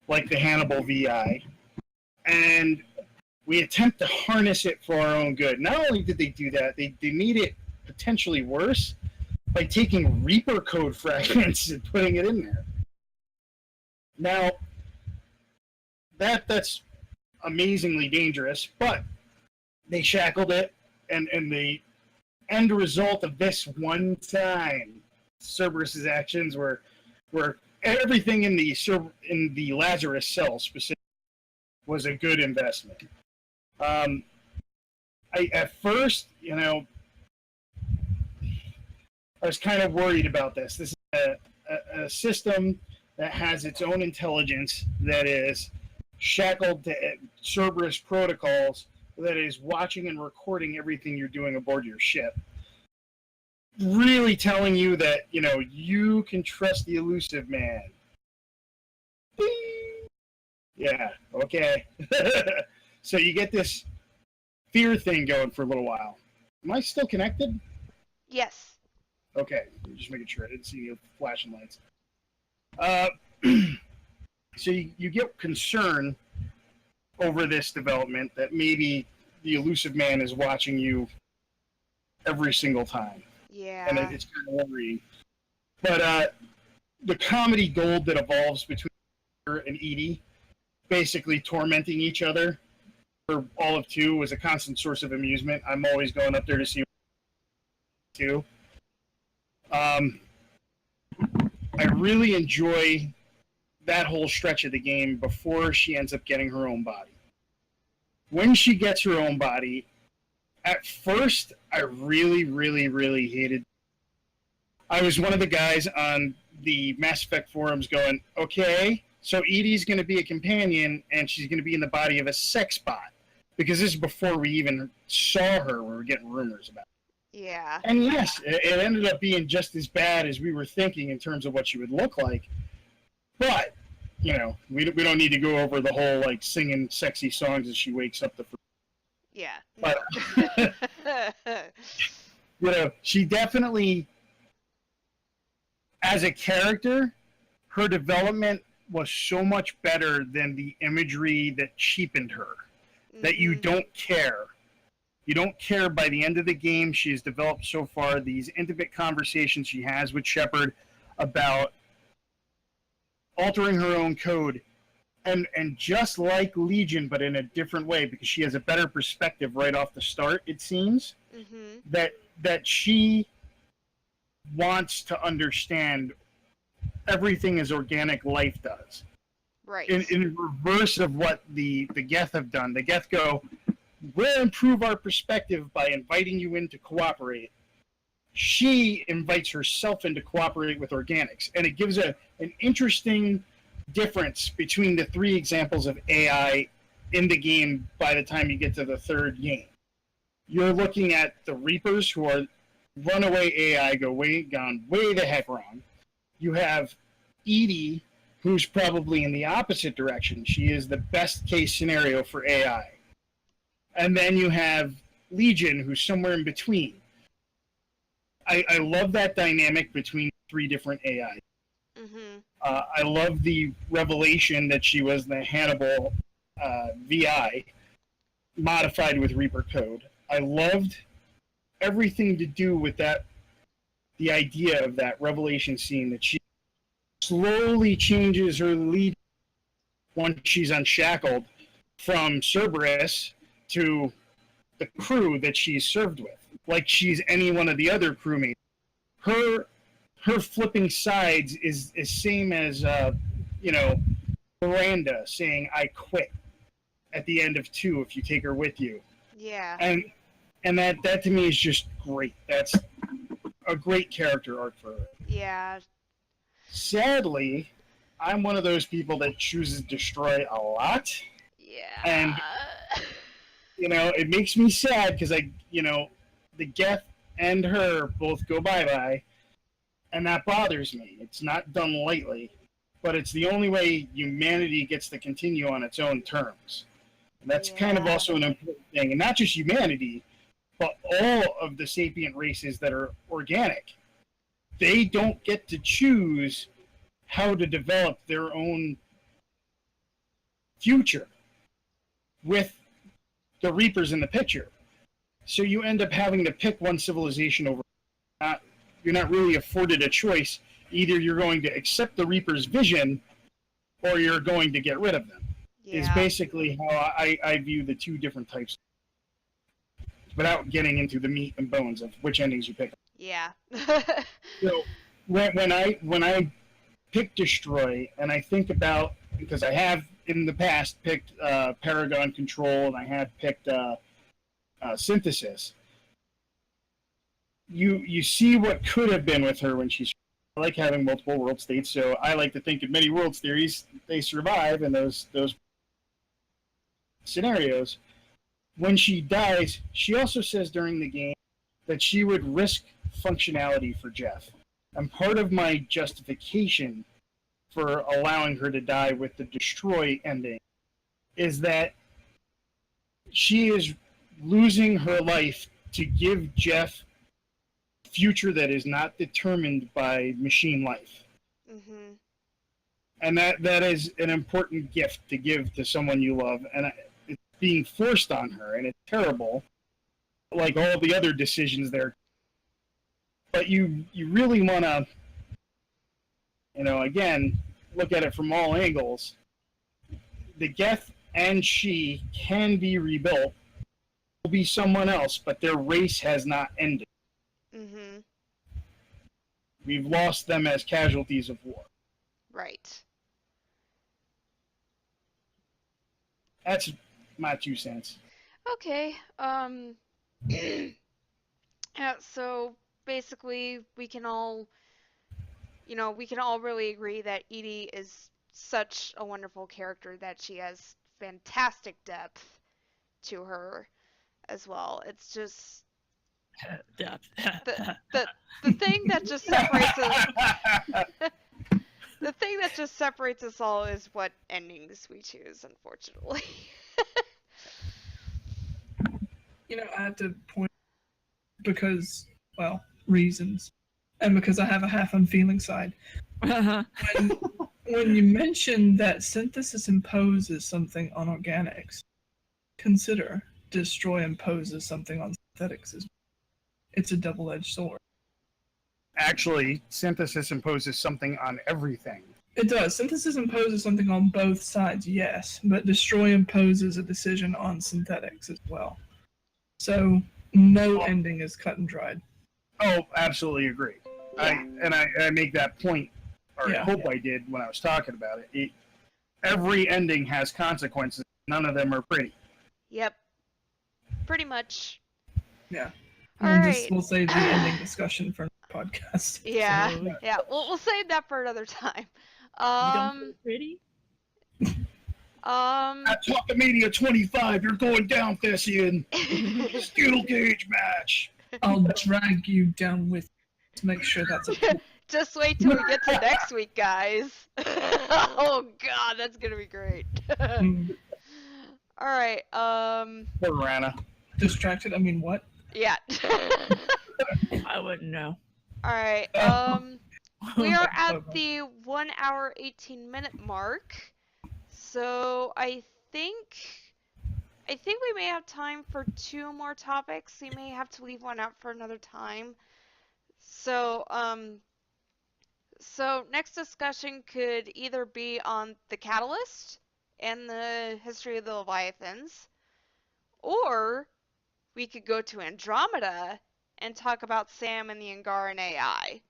Speaker 5: like the Hannibal VI, and we attempt to harness it for our own good. Not only did they do that, they made it potentially worse by taking Reaper code fragments and putting it in there. Now, that's amazingly dangerous, but they shackled it, and the end result of this one time, Cerberus's actions were everything in the Lazarus cell specifically was a good investment. At first, I was kind of worried about this. This is a system that has its own intelligence, that is shackled to Cerberus protocols, that is watching and recording everything you're doing aboard your ship. Really telling you that, you can trust the elusive man. Bing! Yeah, okay. So you get this fear thing going for a little while. Am I still connected?
Speaker 1: Yes.
Speaker 5: Okay, just making sure I didn't see any flashing lights. So you get concern over this development that maybe the elusive man is watching you every single time.
Speaker 1: Yeah.
Speaker 5: And it's kind of worrying. But the comedy gold that evolves between her and Edie, basically tormenting each other for all of 2, was a constant source of amusement. I'm always going up there to see 2. I really enjoy that whole stretch of the game before she ends up getting her own body. When she gets her own body, at first, I really, really, really hated. I was one of the guys on the Mass Effect forums going, okay, so Edie's going to be a companion, and she's going to be in the body of a sex bot. Because this is before we even saw her, we were getting rumors about it.
Speaker 1: Yeah.
Speaker 5: And yes, it ended up being just as bad as we were thinking in terms of what she would look like. But, we don't need to go over the whole, singing sexy songs as she wakes up the first.
Speaker 1: Yeah.
Speaker 5: But, she definitely, as a character, her development was so much better than the imagery that cheapened her. That you don't care. You don't care by the end of the game. She has developed so far these intimate conversations she has with Shepard about altering her own code. And just like Legion, but in a different way, because she has a better perspective right off the start, it seems, that she wants to understand everything as organic life does.
Speaker 1: Right.
Speaker 5: In reverse of what the Geth have done. The Geth go, we'll improve our perspective by inviting you in to cooperate. She invites herself in to cooperate with organics. And it gives an interesting difference between the 3 examples of AI in the game by the time you get to the 3rd game. You're looking at the Reapers, who are runaway AI, gone way the heck wrong. You have Edie, who's probably in the opposite direction. She is the best case scenario for AI. And then you have Legion, who's somewhere in between. I love that dynamic between 3 different AI. I love the revelation that she was the Hannibal VI, modified with Reaper code. I loved everything to do with that, the idea of that revelation scene, that she slowly changes her lead once she's unshackled from Cerberus to the crew that she's served with, like she's any one of the other crewmates. Her flipping sides is same as Miranda saying "I quit" at the end of 2 if you take her with you.
Speaker 1: Yeah.
Speaker 5: And that to me is just great. That's a great character arc for her.
Speaker 1: Yeah.
Speaker 5: Sadly, I'm one of those people that chooses destroy a lot.
Speaker 1: Yeah.
Speaker 5: And, it makes me sad because the Geth and her both go bye-bye, and that bothers me. It's not done lightly, but it's the only way humanity gets to continue on its own terms. And that's kind of also an important thing. And not just humanity, but all of the sapient races that are organic. They don't get to choose how to develop their own future with the Reapers in the picture. So you end up having to pick one civilization over. You're not really afforded a choice. Either you're going to accept the Reaper's vision, or you're going to get rid of them.
Speaker 1: Yeah.
Speaker 5: Is basically how I view the 2 different types, without getting into the meat and bones of which endings you pick.
Speaker 1: Yeah.
Speaker 5: So when I pick Destroy, and I think about, because I have in the past picked Paragon Control, and I have picked Synthesis. You see what could have been with her when she's. I like having multiple world states, so I like to think in many world theories they survive in those scenarios. When she dies, she also says during the game that she would risk functionality for Jeff. And part of my justification for allowing her to die with the Destroy ending is that she is losing her life to give Jeff a future that is not determined by machine life.
Speaker 1: Mhm.
Speaker 5: And that is an important gift to give to someone you love. And it's being forced on her, and it's terrible, like all the other decisions there. But you really want to, again, look at it from all angles. The Geth and she can be rebuilt. Will be someone else, but their race has not ended.
Speaker 1: Mhm.
Speaker 5: We've lost them as casualties of war.
Speaker 1: Right.
Speaker 5: That's my 2 cents.
Speaker 1: Okay. Yeah, so basically we can all really agree that Edie is such a wonderful character, that she has fantastic depth to her as well. It's just
Speaker 2: Depth.
Speaker 1: the thing that just separates us the thing that just separates us all is what endings we choose, unfortunately.
Speaker 4: I have to point because, well, reasons, and because I have a half unfeeling side. When you mention that Synthesis imposes something on organics, consider Destroy imposes something on synthetics as well. It's a double-edged sword.
Speaker 5: Actually, Synthesis imposes something on everything.
Speaker 4: It does. Synthesis imposes something on both sides, yes, but Destroy imposes a decision on synthetics as well. So no ending is cut and dried.
Speaker 5: Oh, absolutely agree.
Speaker 1: Yeah.
Speaker 5: I make that point, or
Speaker 4: Yeah.
Speaker 5: I hope I did when I was talking about it. Every ending has consequences. None of them are pretty.
Speaker 1: Yep. Pretty much.
Speaker 4: Yeah.
Speaker 1: All
Speaker 4: And
Speaker 1: right.
Speaker 4: we'll save the ending discussion for another podcast.
Speaker 1: Yeah.
Speaker 2: Absolutely.
Speaker 1: Yeah. We'll save that for another time.
Speaker 2: You don't feel pretty?
Speaker 5: At Talkamania 25, you're going down, Thessian. Steel cage match.
Speaker 4: I'll drag you down with to make sure that's a
Speaker 1: Just wait till we get to next week, guys. Oh god, that's gonna be great. All right.
Speaker 5: Poor Rana.
Speaker 4: distracted. I mean, what?
Speaker 1: Yeah.
Speaker 2: I wouldn't know.
Speaker 1: All right. We are at the 1 hour 18-minute mark, so I think we may have time for 2 more topics. We may have to leave one out for another time. So next discussion could either be on the Catalyst and the history of the Leviathans, or we could go to Andromeda and talk about Sam and the Angaran AI.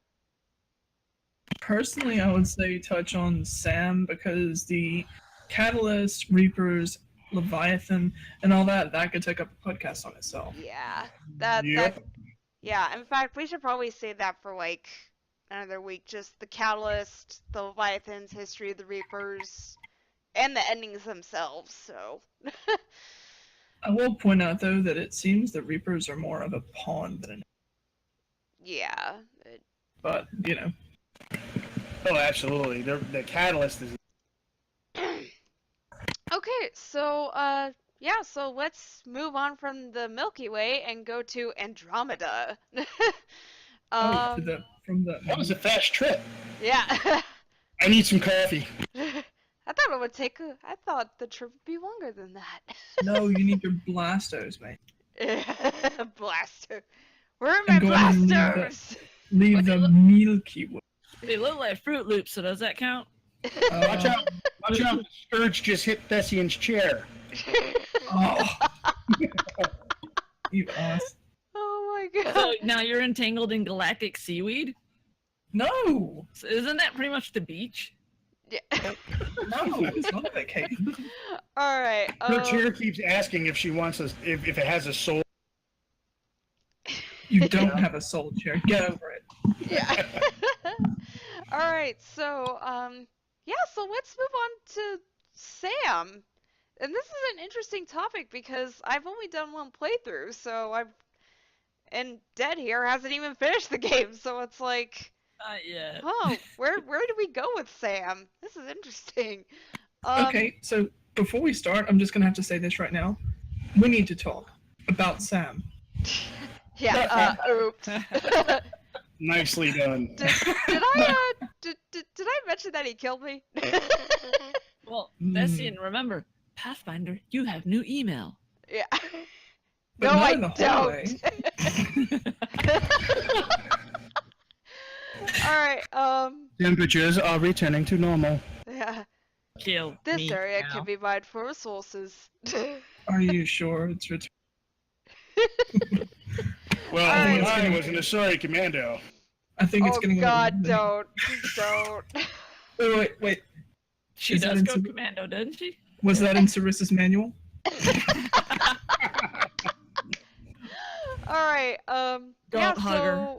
Speaker 4: Personally, I would say touch on Sam because the Catalyst, Reapers, Leviathan, and all that could take up a podcast on itself.
Speaker 1: Yeah,
Speaker 5: Yep.
Speaker 1: yeah. In fact, we should probably save that for like another week. Just the Catalyst, the Leviathans, history of the Reapers, and the endings themselves. So.
Speaker 4: I will point out, though, that it seems the Reapers are more of a pawn than an.
Speaker 1: Yeah.
Speaker 4: But,
Speaker 5: Oh, absolutely. The Catalyst is.
Speaker 1: Okay, so yeah, so let's move on from the Milky Way and go to Andromeda.
Speaker 4: from the.
Speaker 5: That was a fast trip.
Speaker 1: Yeah.
Speaker 5: I need some coffee.
Speaker 1: I thought the trip would be longer than that.
Speaker 4: No, you need your Blastos, mate.
Speaker 1: Blaster. Where are my
Speaker 4: I'm going to leave
Speaker 1: blasters?
Speaker 4: Leave the Milky Way.
Speaker 2: They look like Fruit Loops, so does that count?
Speaker 5: Watch out! Watch out! Sturge just hit Thessian's chair.
Speaker 4: Oh. You ass.
Speaker 1: Oh my god.
Speaker 2: So now you're entangled in galactic seaweed?
Speaker 4: No,
Speaker 2: So isn't that pretty much the beach?
Speaker 1: Yeah.
Speaker 4: no, it's not a vacation.
Speaker 1: All right.
Speaker 5: Her chair keeps asking if she wants us if it has a soul.
Speaker 4: You don't have a soul chair. Get over it.
Speaker 1: Yeah. All right. So, yeah. So let's move on to Sam. And this is an interesting topic because I've only done one playthrough, so and Dead here hasn't even finished the game, so it's like,
Speaker 2: Yeah.
Speaker 1: oh, where do we go with Sam? This is interesting.
Speaker 4: Okay, so before we start, I'm just gonna have to say this right now. We need to talk about Sam.
Speaker 1: Yeah. Oops.
Speaker 5: Nicely done.
Speaker 1: Did I mention that he killed me?
Speaker 2: Well, Messian, remember, Pathfinder, you have new email.
Speaker 1: Yeah.
Speaker 4: But
Speaker 1: No,
Speaker 4: not
Speaker 1: I
Speaker 4: in the hallway.
Speaker 1: don't. All right.
Speaker 5: Temperatures are returning to normal.
Speaker 1: Yeah.
Speaker 2: Kill
Speaker 1: This
Speaker 2: me
Speaker 1: area
Speaker 2: now.
Speaker 1: can be mined for resources.
Speaker 4: Are you sure it's return?
Speaker 5: Well,
Speaker 1: Alright.
Speaker 5: I was an Asari commando.
Speaker 4: I think it's
Speaker 1: Oh
Speaker 4: getting.
Speaker 1: God,
Speaker 4: a
Speaker 1: don't.
Speaker 4: Wait.
Speaker 2: She
Speaker 4: Is that
Speaker 2: does go
Speaker 4: in-
Speaker 2: commando, doesn't she?
Speaker 4: Was that in Sarissa's manual?
Speaker 1: All right. Yeah.
Speaker 2: Don't hug her.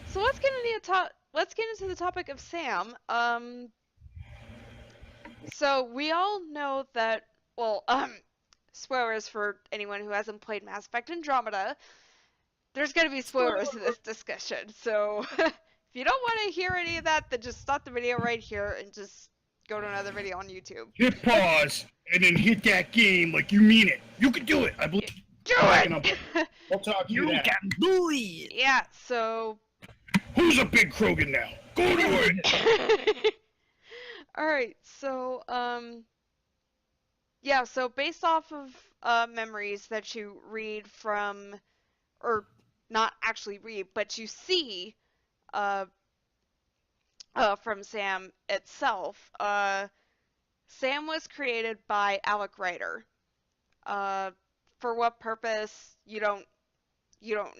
Speaker 1: So let's get into the topic of Sam. So we all know that. Well, spoilers for anyone who hasn't played Mass Effect Andromeda. There's gonna be spoilers in this discussion. So if you don't want to hear any of that, then just stop the video right here and just go to another video on YouTube.
Speaker 5: Hit pause and then hit that game like you mean it. You can do it. I believe.
Speaker 1: Do
Speaker 5: it!
Speaker 1: it.
Speaker 5: We'll talk to you that.
Speaker 2: can do it!
Speaker 1: Yeah. So.
Speaker 5: Who's a big Krogan now? Go to it.
Speaker 1: All right, so yeah, so based off of memories that you read from, or not actually read, but you see from Sam itself, Sam was created by Alec Ryder. For what purpose, you don't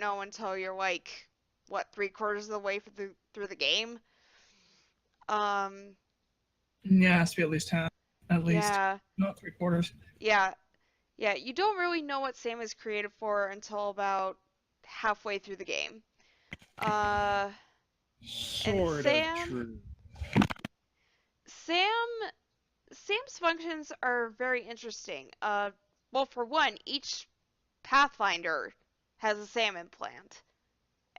Speaker 1: know until you're like, what, 3/4 of the way through the game.
Speaker 4: Yeah, it has to be at least half. At least,
Speaker 1: Yeah,
Speaker 4: not 3/4.
Speaker 1: yeah, you don't really know what Sam is created for until about halfway through the game.
Speaker 5: Sort
Speaker 1: Sam-
Speaker 5: of true.
Speaker 1: Sam's functions are very interesting. Well, for one, each Pathfinder has a Sam implant,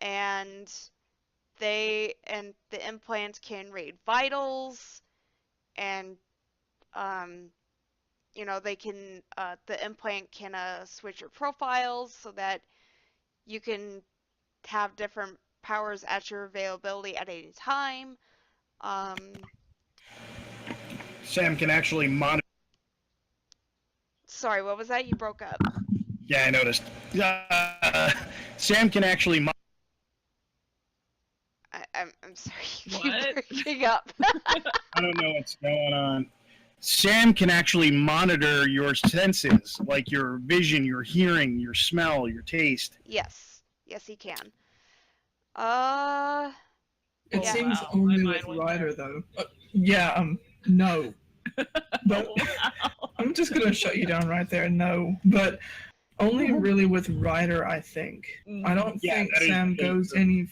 Speaker 1: and the implant can read vitals, and they can the implant can switch your profiles so that you can have different powers at your availability at any time.
Speaker 5: Sam can actually monitor.
Speaker 1: Sorry, what was that? You broke up.
Speaker 5: Yeah, I noticed. Sam can actually.
Speaker 1: I'm sorry. You
Speaker 2: What?
Speaker 1: keep breaking up.
Speaker 5: I don't know what's going on. Sam can actually monitor your senses, like your vision, your hearing, your smell, your taste.
Speaker 1: Yes, he can.
Speaker 4: It
Speaker 1: Yeah.
Speaker 4: seems
Speaker 2: Wow,
Speaker 4: only
Speaker 2: my
Speaker 4: with
Speaker 2: mind went
Speaker 4: Ryder though. No. Don't. I'm just gonna shut you down right there. No, but only really with Ryder, I think. I don't
Speaker 5: Yeah,
Speaker 4: think
Speaker 5: that is
Speaker 4: Sam
Speaker 5: true.
Speaker 4: goes any.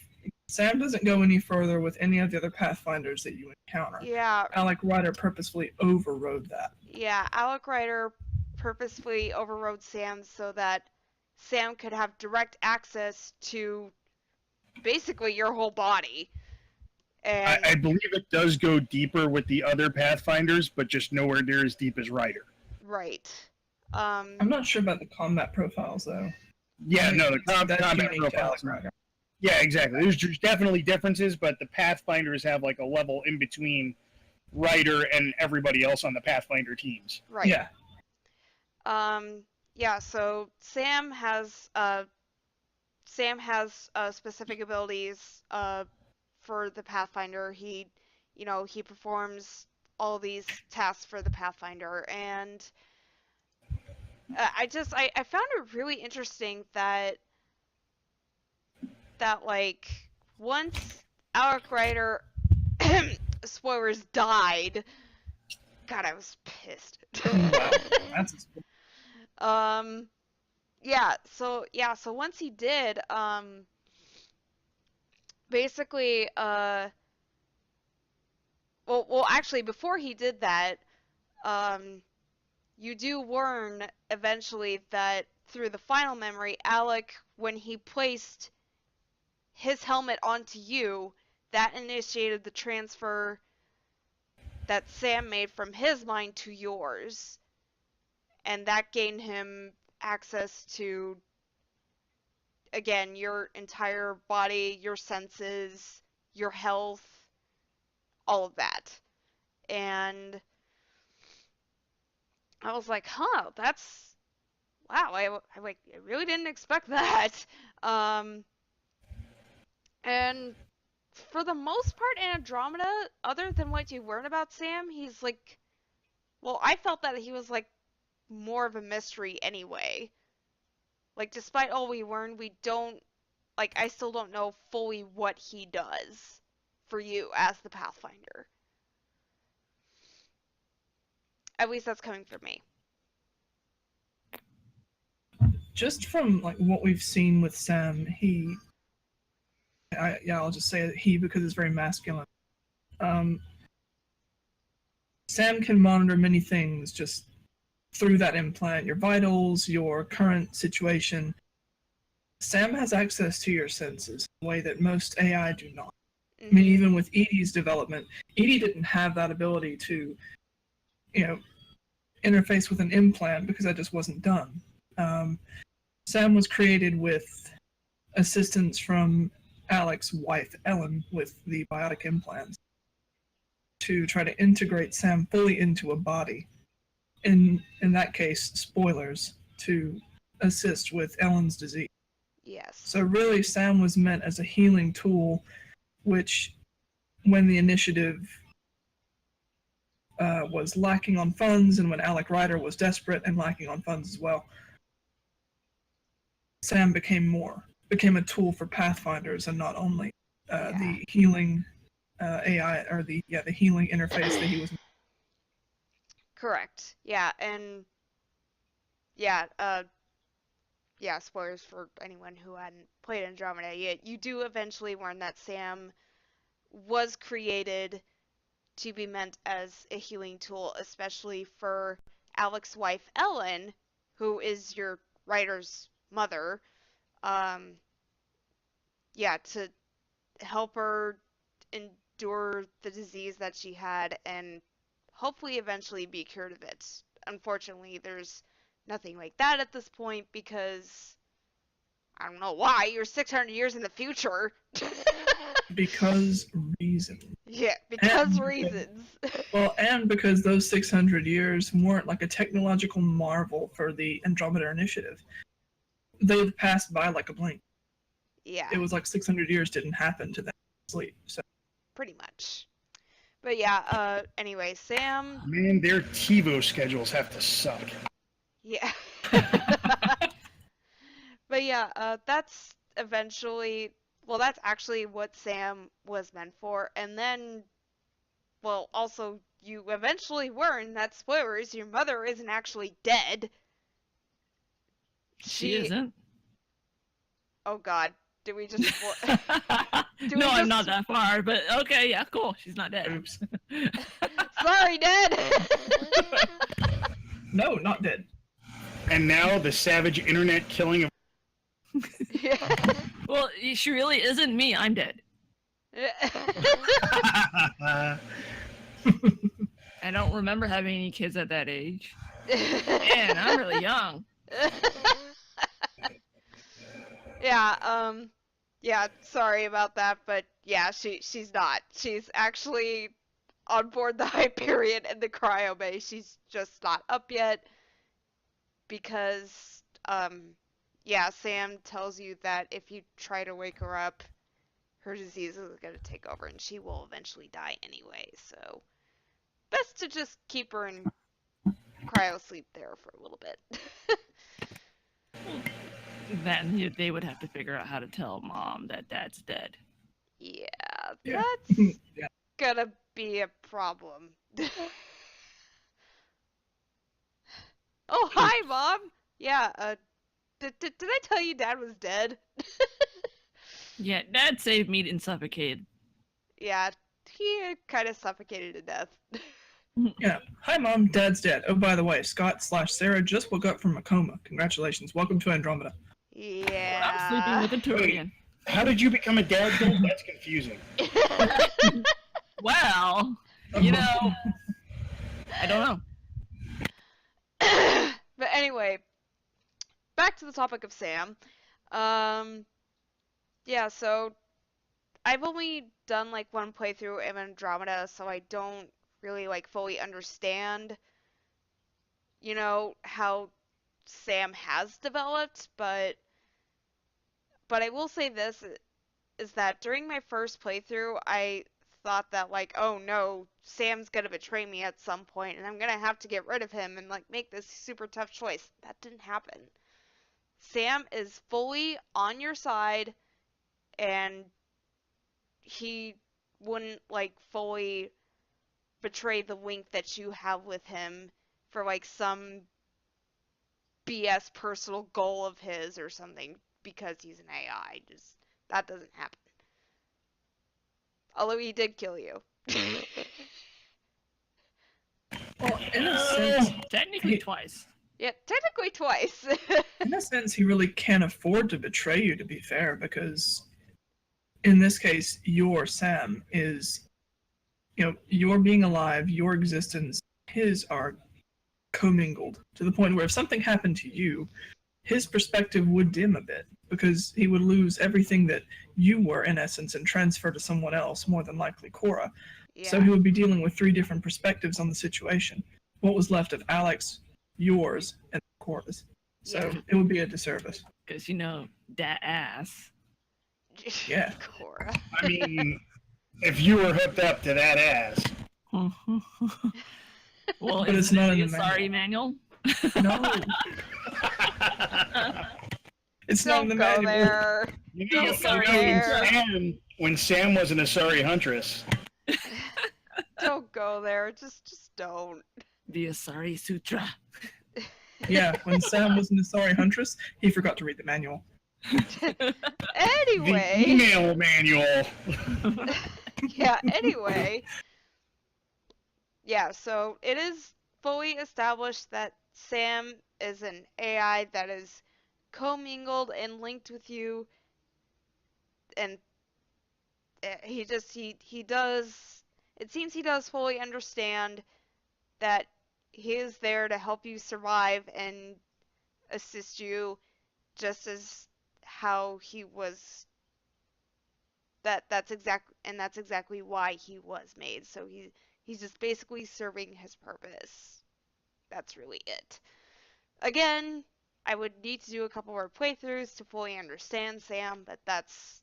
Speaker 4: Sam doesn't go any further with any of the other Pathfinders that you encounter.
Speaker 1: Yeah,
Speaker 4: Alec Ryder purposefully overrode that.
Speaker 1: yeah. Alec Ryder purposefully overrode Sam so that Sam could have direct access to basically your whole body. And
Speaker 5: I believe it does go deeper with the other Pathfinders, but just nowhere near as deep as Ryder.
Speaker 1: right.
Speaker 4: I'm not sure about the combat profiles though.
Speaker 5: Yeah, no, the
Speaker 4: That's
Speaker 5: combat
Speaker 4: unique to Alec
Speaker 5: profiles.
Speaker 4: Ryder.
Speaker 5: Yeah, exactly. There's definitely differences, but the Pathfinders have like a level in between Ryder and everybody else on the Pathfinder teams.
Speaker 1: Right.
Speaker 4: Yeah.
Speaker 1: Yeah, so Sam has specific abilities for the Pathfinder. He performs all these tasks for the Pathfinder, and I found it really interesting that like once Alec Ryder, spoilers, died. God, I was pissed.
Speaker 4: Wow, that's a spoiler.
Speaker 1: So once he did, basically, actually, before he did that, um, you do learn eventually that through the final memory, Alec, when he placed his helmet onto you, that initiated the transfer that Sam made from his mind to yours, and that gained him access to, again, your entire body, your senses, your health, all of that. And I was like, huh, that's wow. I really didn't expect that. Um, and for the most part in Andromeda, other than what you learn about Sam, he's like, well, I felt that he was like more of a mystery anyway. Like, despite all we learned, we don't, like, I still don't know fully what he does for you as the Pathfinder. At least that's coming from me.
Speaker 4: Just from like what we've seen with Sam, I'll just say he because it's very masculine. Um, Sam can monitor many things just through that implant, your vitals, your current situation. Sam has access to your senses in a way that most AI do not. I mean, even with Edie's development, Edie didn't have that ability to, interface with an implant because that just wasn't done. Sam was created with assistance from Alec's wife, Ellen, with the biotic implants to try to integrate Sam fully into a body. In that case, spoilers, to assist with Ellen's disease.
Speaker 1: Yes.
Speaker 4: So really, Sam was meant as a healing tool, which, when the initiative was lacking on funds, and when Alec Ryder was desperate and lacking on funds as well, Sam became a tool for Pathfinders, and not only the healing AI or the healing interface that he was.
Speaker 1: Correct. Yeah, and spoilers for anyone who hadn't played Andromeda yet. You do eventually learn that Sam was created to be meant as a healing tool, especially for Alec's wife, Ellen, who is your writer's mother. To help her endure the disease that she had and hopefully eventually be cured of it. Unfortunately, there's nothing like that at this point because I don't know why. You're 600 years in the future.
Speaker 4: Because reasons.
Speaker 1: Yeah, because reasons.
Speaker 4: Well, and because those 600 years weren't like a technological marvel for the Andromeda Initiative. They've passed by like a blink.
Speaker 1: Yeah.
Speaker 4: It was like 600 years didn't happen to them sleep. So
Speaker 1: pretty much. But anyway, Sam.
Speaker 5: Man, their TiVo schedules have to suck.
Speaker 1: Yeah. But that's eventually, that's actually what Sam was meant for. And then, also, you eventually learn that, spoilers, your mother isn't actually dead.
Speaker 2: She isn't.
Speaker 1: Oh god. Did we just...
Speaker 2: No, I'm not that far, but okay, yeah, cool. She's not dead.
Speaker 4: oops.
Speaker 1: Sorry, dead!
Speaker 4: No, not dead.
Speaker 5: And now the savage internet killing of...
Speaker 1: Yeah.
Speaker 2: Well, she really isn't me. I'm dead.
Speaker 5: Uh,
Speaker 2: I don't remember having any kids at that age. Man, I'm really young.
Speaker 1: Sorry about that, but she's not. She's actually on board the Hyperion and the cryo bay. She's just not up yet because, Sam tells you that if you try to wake her up, her disease is going to take over and she will eventually die anyway, so best to just keep her in cryo sleep there for a little bit.
Speaker 2: Then they would have to figure out how to tell mom that dad's dead.
Speaker 1: Yeah,
Speaker 4: Yeah.
Speaker 1: that's
Speaker 4: Yeah.
Speaker 1: gonna be a problem. Oh, hi, Mom! Yeah, did I tell you Dad was dead?
Speaker 2: Yeah, Dad saved me and suffocated.
Speaker 1: Yeah, he kind of suffocated to death.
Speaker 4: Yeah. Hi, Mom. Dad's dead. Oh, by the way, Scott/Sarah just woke up from a coma. Congratulations. Welcome to Andromeda.
Speaker 2: I'm sleeping
Speaker 1: Yeah.
Speaker 2: with a Turian.
Speaker 5: How did you become a dad then? That's confusing.
Speaker 2: Well, you know, I don't know.
Speaker 1: But anyway, back to the topic of Sam. Um, yeah, so I've only done like one playthrough of Andromeda, so I don't really like fully understand, how Sam has developed, but I will say this is that during my first playthrough, I thought that like, oh no, Sam's gonna betray me at some point and I'm gonna have to get rid of him and like make this super tough choice. That didn't happen. Sam is fully on your side and he wouldn't like fully betray the link that you have with him for like some BS personal goal of his or something because he's an AI. Just that doesn't happen. Although he did kill you.
Speaker 4: Well, in a sense,
Speaker 2: Technically twice.
Speaker 1: Yeah, technically twice.
Speaker 4: in a sense, he really can't afford to betray you, to be fair, because in this case, your Sam is, your being alive, your existence, his are commingled to the point where if something happened to you, his perspective would dim a bit because he would lose everything that you were in essence and transfer to someone else, more than likely Cora.
Speaker 1: Yeah.
Speaker 4: So he would be dealing with 3 different perspectives on the situation. What was left of Alex, yours, and Cora's. So
Speaker 1: Yeah.
Speaker 4: it would be a disservice.
Speaker 2: Because, that ass.
Speaker 4: Yeah.
Speaker 1: Cora.
Speaker 5: I mean, if you were hooked up to that ass.
Speaker 2: Well,
Speaker 4: But it's
Speaker 2: isn't
Speaker 4: not
Speaker 2: it
Speaker 4: in the
Speaker 2: sorry manual?
Speaker 4: No, it's not in
Speaker 1: Don't
Speaker 4: the
Speaker 1: go
Speaker 4: manual.
Speaker 1: there.
Speaker 5: You
Speaker 2: Sorry,
Speaker 5: when Sam was an Asari huntress.
Speaker 1: Don't go there. Just don't.
Speaker 2: The Asari Sutra.
Speaker 4: Yeah, when Sam was an Asari huntress, he forgot to read the manual.
Speaker 5: The
Speaker 1: Anyway.
Speaker 5: email manual.
Speaker 1: Yeah, anyway. Yeah, so it is fully established that Sam is an AI that is commingled and linked with you, and he does, it seems he does fully understand that he is there to help you survive and assist you just as how he was, that's exactly why he was made. So he's just basically serving his purpose. That's really it. Again, I would need to do a couple more playthroughs to fully understand Sam, but that's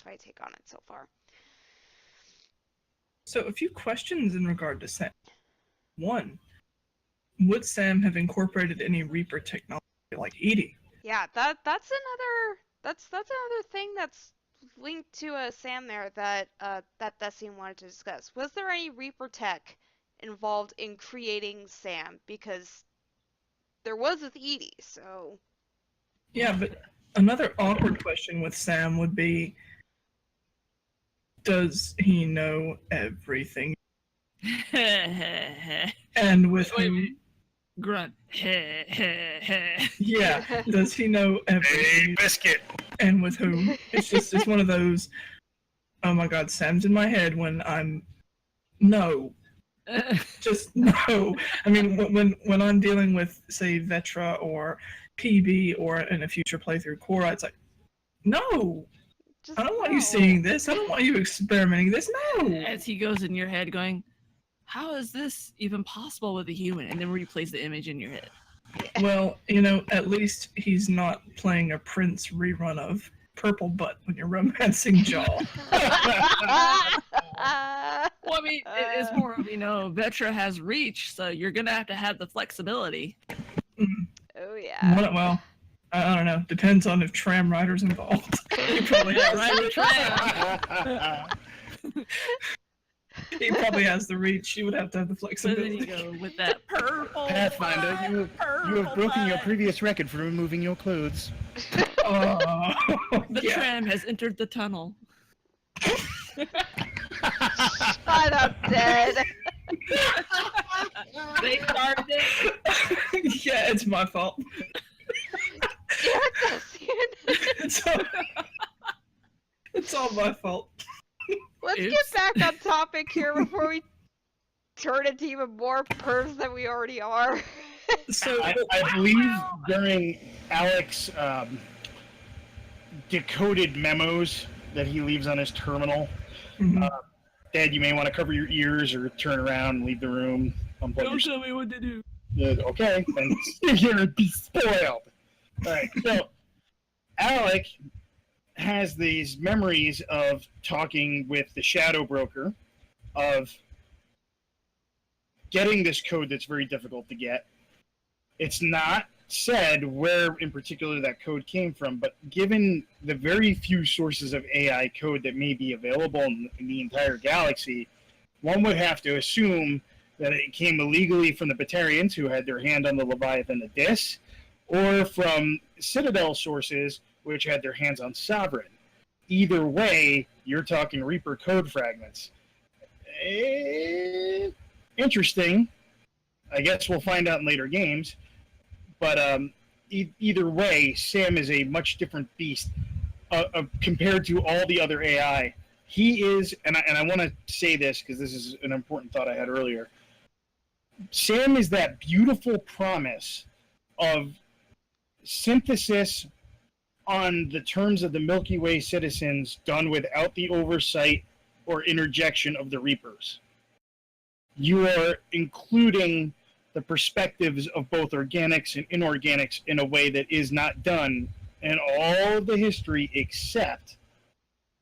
Speaker 1: my take on it so far.
Speaker 4: So a few questions in regard to Sam. 1, would Sam have incorporated any Reaper technology like Edie?
Speaker 1: Yeah, that's another thing that's linked to Sam there that that Destiny wanted to discuss. Was there any Reaper tech involved in creating Sam? Because there was with Edie, so
Speaker 4: Yeah, but another awkward question with Sam would be, does he know everything? And with
Speaker 2: Wait,
Speaker 4: whom?
Speaker 2: Grunt.
Speaker 4: Yeah, does he know
Speaker 5: Hey,
Speaker 4: everything?
Speaker 5: biscuit.
Speaker 4: And with whom? It's one of those, oh my god, Sam's in my head when I'm, no, just no. I mean, when I'm dealing with, say, Vetra or PB or in a future playthrough Cora, it's like, no,
Speaker 1: just
Speaker 4: I don't want you
Speaker 1: no.
Speaker 4: seeing this. I don't want you experimenting this. No.
Speaker 2: As he goes in your head going, how is this even possible with a human? And then replays the image in your head.
Speaker 4: Well, at least he's not playing a Prince rerun of Purple Butt when you're romancing Jaw.
Speaker 2: Well, I mean, it's more of, Vetra has reach, so you're going to have the flexibility.
Speaker 1: Oh yeah.
Speaker 4: Well, I don't know. Depends on if tram rider's involved. He probably
Speaker 2: Yeah,
Speaker 4: has,
Speaker 2: ride the tram.
Speaker 4: he probably has the reach. He would have to have the
Speaker 2: So then you
Speaker 4: flexibility.
Speaker 2: go with that purple.
Speaker 5: Pathfinder, you
Speaker 2: purple
Speaker 5: have broken your
Speaker 2: flag.
Speaker 5: previous record for removing your clothes.
Speaker 4: Oh,
Speaker 2: The
Speaker 4: yeah.
Speaker 2: tram has entered the tunnel.
Speaker 1: Shut up, Dead.
Speaker 2: They started it.
Speaker 4: Yeah, it's my fault.
Speaker 1: Damn it, Dustin.
Speaker 4: It's all my fault.
Speaker 1: Let's
Speaker 2: Oops.
Speaker 1: get back on topic here before we turn into even more pervs than we already are.
Speaker 4: So
Speaker 5: I believe during Alex decoded memos that he leaves on his terminal,
Speaker 4: mhm.
Speaker 5: Dad, you may want to cover your ears or turn around and leave the room. Unplug your
Speaker 2: Don't tell me what to do.
Speaker 5: Okay, then sit here and be spoiled. Alright, so Alec has these memories of talking with the Shadow Broker, of getting this code that's very difficult to get. It's not said where in particular that code came from, but given the very few sources of AI code that may be available in the entire galaxy, one would have to assume that it came illegally from the Batarians who had their hand on the Leviathan Abyss, or from Citadel sources which had their hands on Sovereign. Either way, you're talking Reaper code fragments. Interesting. I guess we'll find out in later games. But either way, Sam is a much different beast compared to all the other AI. He is, and I want to say this because this is an important thought I had earlier. Sam is that beautiful promise of synthesis on the terms of the Milky Way citizens done without the oversight or interjection of the Reapers. You are including the perspectives of both organics and inorganics in a way that is not done in all of the history except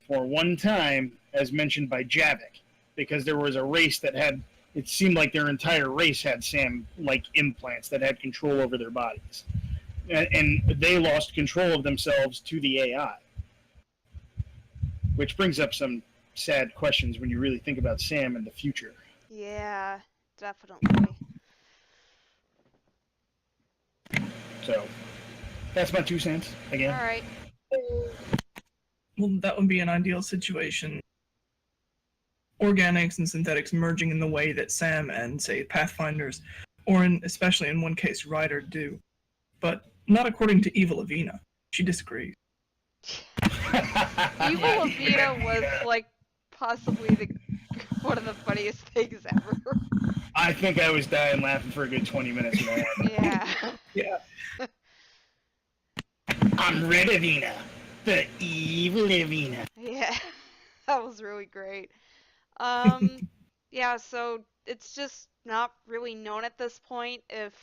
Speaker 5: for one time, as mentioned by Javik, because there was a race that had, it seemed like their entire race had Sam-like implants that had control over their bodies. And they lost control of themselves to the AI. Which brings up some sad questions when you really think about Sam in the future.
Speaker 1: Yeah, definitely.
Speaker 5: So, that's my 2 cents, again.
Speaker 1: Alright.
Speaker 4: Well, that would be an ideal situation. Organics and synthetics merging in the way that Sam and, say, Pathfinders, or especially in one case, Ryder do. But not according to Evil Avina. She disagrees.
Speaker 1: Evil Avina was like possibly one of the funniest things ever.
Speaker 5: I think I was dying laughing for a good 20 minutes.
Speaker 1: Yeah.
Speaker 4: Yeah.
Speaker 5: I'm Red Avina, the evil Avina.
Speaker 1: Yeah. That was really great. Yeah, so it's just not really known at this point if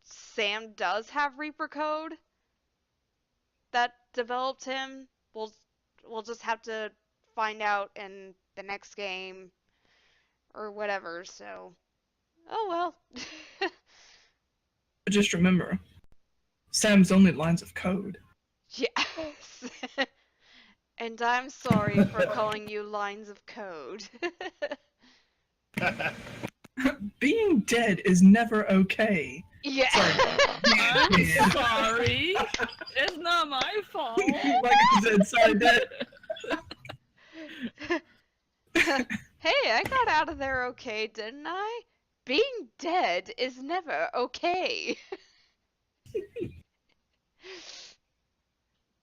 Speaker 1: Sam does have Reaper code that developed him. We'll just have to find out in the next game or whatever, so oh well.
Speaker 4: But just remember, Sam's only lines of code.
Speaker 1: Yes. And I'm sorry for calling you lines of code.
Speaker 4: Being dead is never okay.
Speaker 1: Yeah.
Speaker 2: I'm sorry. It's not my fault.
Speaker 4: Like I said, sorry, dead.
Speaker 1: Hey, I got out of there okay, didn't I? Being dead is never okay.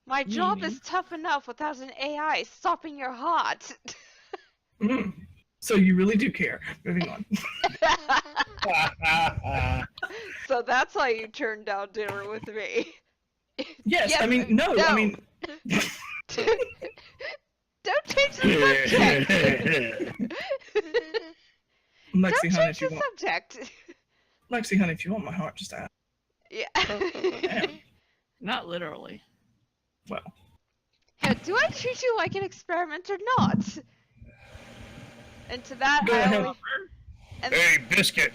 Speaker 1: My job is tough enough without an AI stopping your heart.
Speaker 4: So you really do care. Moving on.
Speaker 5: So
Speaker 1: So that's how you turned down dinner with me.
Speaker 4: Yes,
Speaker 1: Yes,
Speaker 4: I mean, no, I mean,
Speaker 1: Don't change the subject.
Speaker 4: Lexi,
Speaker 1: Don't
Speaker 4: honey,
Speaker 1: change
Speaker 4: if you
Speaker 1: the
Speaker 4: want,
Speaker 1: subject.
Speaker 4: Lexi, honey, if you want my heart, just ask.
Speaker 1: Yeah.
Speaker 4: Damn.
Speaker 2: Not literally.
Speaker 4: Well,
Speaker 1: Yeah, do I treat you like an experiment or not? And to that,
Speaker 4: Go
Speaker 1: I
Speaker 4: ahead.
Speaker 1: only... And
Speaker 5: Hey, Biscuit.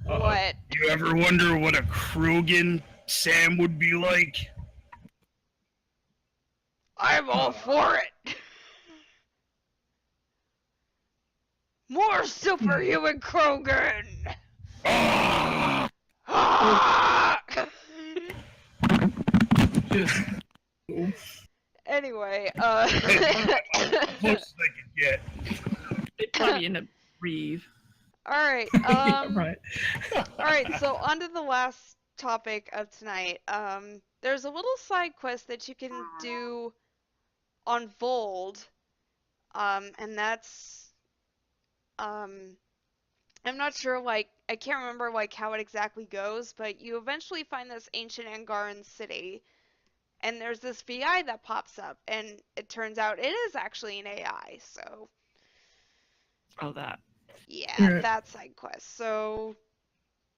Speaker 4: uh-oh.
Speaker 1: what?
Speaker 5: You ever wonder what a Krogan Sam would be like?
Speaker 1: I'm all for it. More superhuman Krogan.
Speaker 5: Ah!
Speaker 1: Ah!
Speaker 4: Just
Speaker 1: Anyway,
Speaker 5: Close as I could get.
Speaker 2: They probably end up breathe.
Speaker 1: all right.
Speaker 4: yeah, right.
Speaker 1: All right. So on to the last topic of tonight. There's a little side quest that you can do on Vold. And that's I'm not sure, like, I can't remember, like, how it exactly goes, but you eventually find this ancient Angaran city, and there's this VI that pops up, and it turns out it is actually an AI, so,
Speaker 2: Oh, that.
Speaker 1: yeah,
Speaker 4: Right.
Speaker 1: that side quest. So,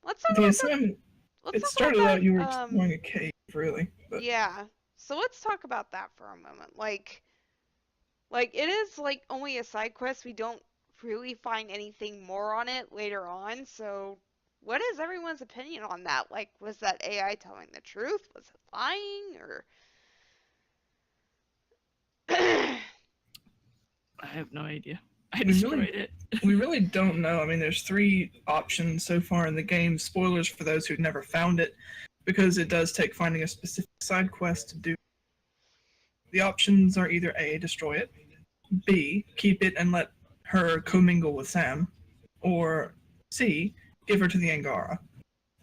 Speaker 1: let's talk
Speaker 4: The
Speaker 1: about that.
Speaker 4: assignment.
Speaker 1: Let's
Speaker 4: It
Speaker 1: talk
Speaker 4: started
Speaker 1: about
Speaker 4: out you were
Speaker 1: that,
Speaker 4: exploring a cave, really. But
Speaker 1: yeah, so let's talk about that for a moment. Like, it is, like, only a side quest. We don't really find anything more on it later on, so what is everyone's opinion on that? Like, was that AI telling the truth? Was it lying? Or...
Speaker 2: I have no idea. I
Speaker 4: We really-
Speaker 2: destroyed it.
Speaker 4: we really don't know. I mean, there's 3 options so far in the game. Spoilers for those who've never found it, because it does take finding a specific side quest to do. The options are either A, destroy it, B, keep it and let her commingle with Sam, or C, give her to the Angara.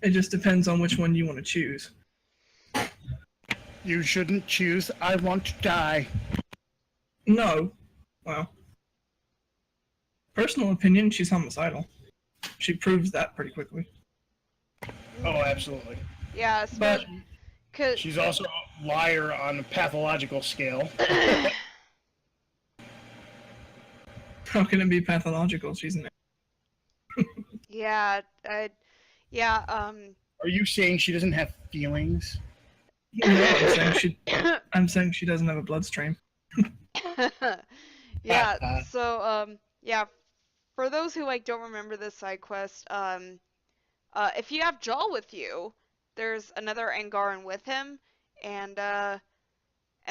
Speaker 4: It just depends on which one you want to choose.
Speaker 5: You shouldn't choose. I want to die.
Speaker 4: No. Well, personal opinion, she's homicidal. She proves that pretty quickly.
Speaker 5: Oh, absolutely.
Speaker 1: Yeah,
Speaker 4: But
Speaker 1: especially... Cause...
Speaker 5: She's also a liar on a pathological scale.
Speaker 4: how can it be pathological? She's an
Speaker 1: yeah, yeah,
Speaker 5: Are you saying she doesn't have feelings?
Speaker 4: I'm saying she doesn't have a bloodstream.
Speaker 1: yeah, so, yeah, for those who, like, don't remember this side quest, if you have Jaw with you, there's another Angaran with him, and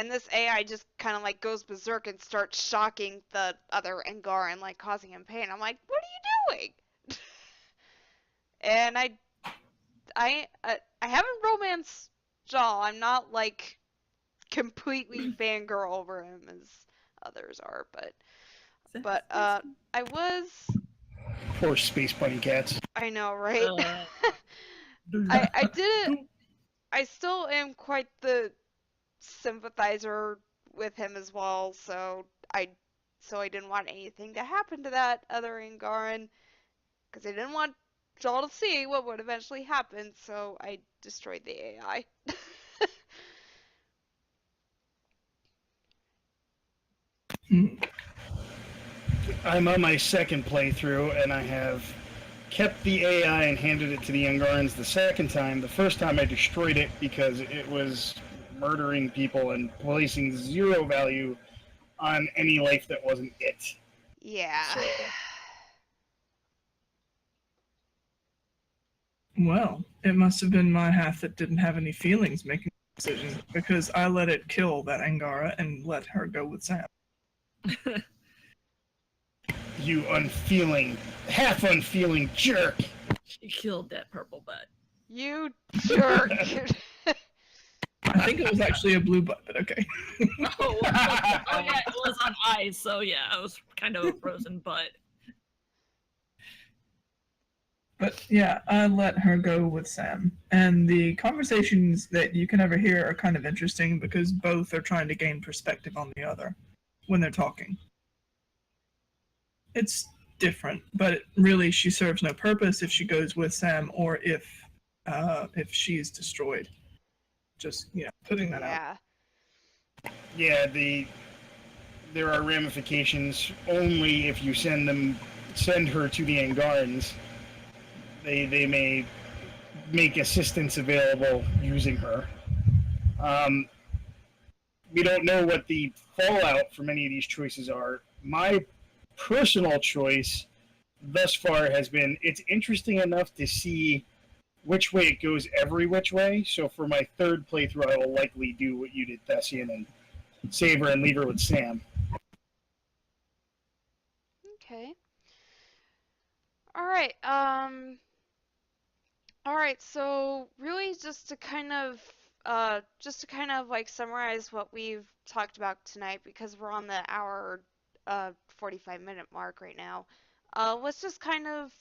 Speaker 1: this AI just kind of, like, goes berserk and starts shocking the other Angaran, like, causing him pain. I'm like, what are you doing? And I haven't romanced Jaw. I'm not, like, completely fangirl over him as others are, but I was...
Speaker 5: Poor space bunny cats.
Speaker 1: I know, right?
Speaker 2: Uh,
Speaker 1: I didn't... I still am quite the sympathizer with him as well, so I didn't want anything to happen to that other Angaran, because I didn't want Joel to see what would eventually happen, so I destroyed the AI.
Speaker 5: I'm on my second playthrough, and I have kept the AI and handed it to the Angarans the second time. The first time I destroyed it because it was murdering people and placing 0 value on any life that wasn't it.
Speaker 1: Yeah.
Speaker 5: So-
Speaker 4: Well, it must have been my half that didn't have any feelings making decisions, because I let it kill that Angara and let her go with Sam.
Speaker 5: You unfeeling, half unfeeling jerk.
Speaker 2: she killed that purple butt.
Speaker 1: You jerk.
Speaker 4: I think it was actually a blue butt, but okay.
Speaker 2: Oh, yeah, it was on ice, so yeah, it was kind of a frozen butt.
Speaker 4: But yeah, I let her go with Sam. And the conversations that you can overhear are kind of interesting because both are trying to gain perspective on the other when they're talking. It's different, but really she serves no purpose if she goes with Sam or if she's destroyed. Just, putting that out.
Speaker 1: Yeah.
Speaker 5: Yeah, there are ramifications only if you send her to the Angarans. They may make assistance available using her. We don't know what the fallout from any of these choices are. My personal choice thus far has been, it's interesting enough to see which way it goes every which way. So for my third playthrough, I will likely do what you did, Thessian, and save her and leave her with Sam.
Speaker 1: Okay. All right. All right. So really, just to kind of like summarize what we've talked about tonight, because we're on the hour, 45-minute mark right now. Let's just kind of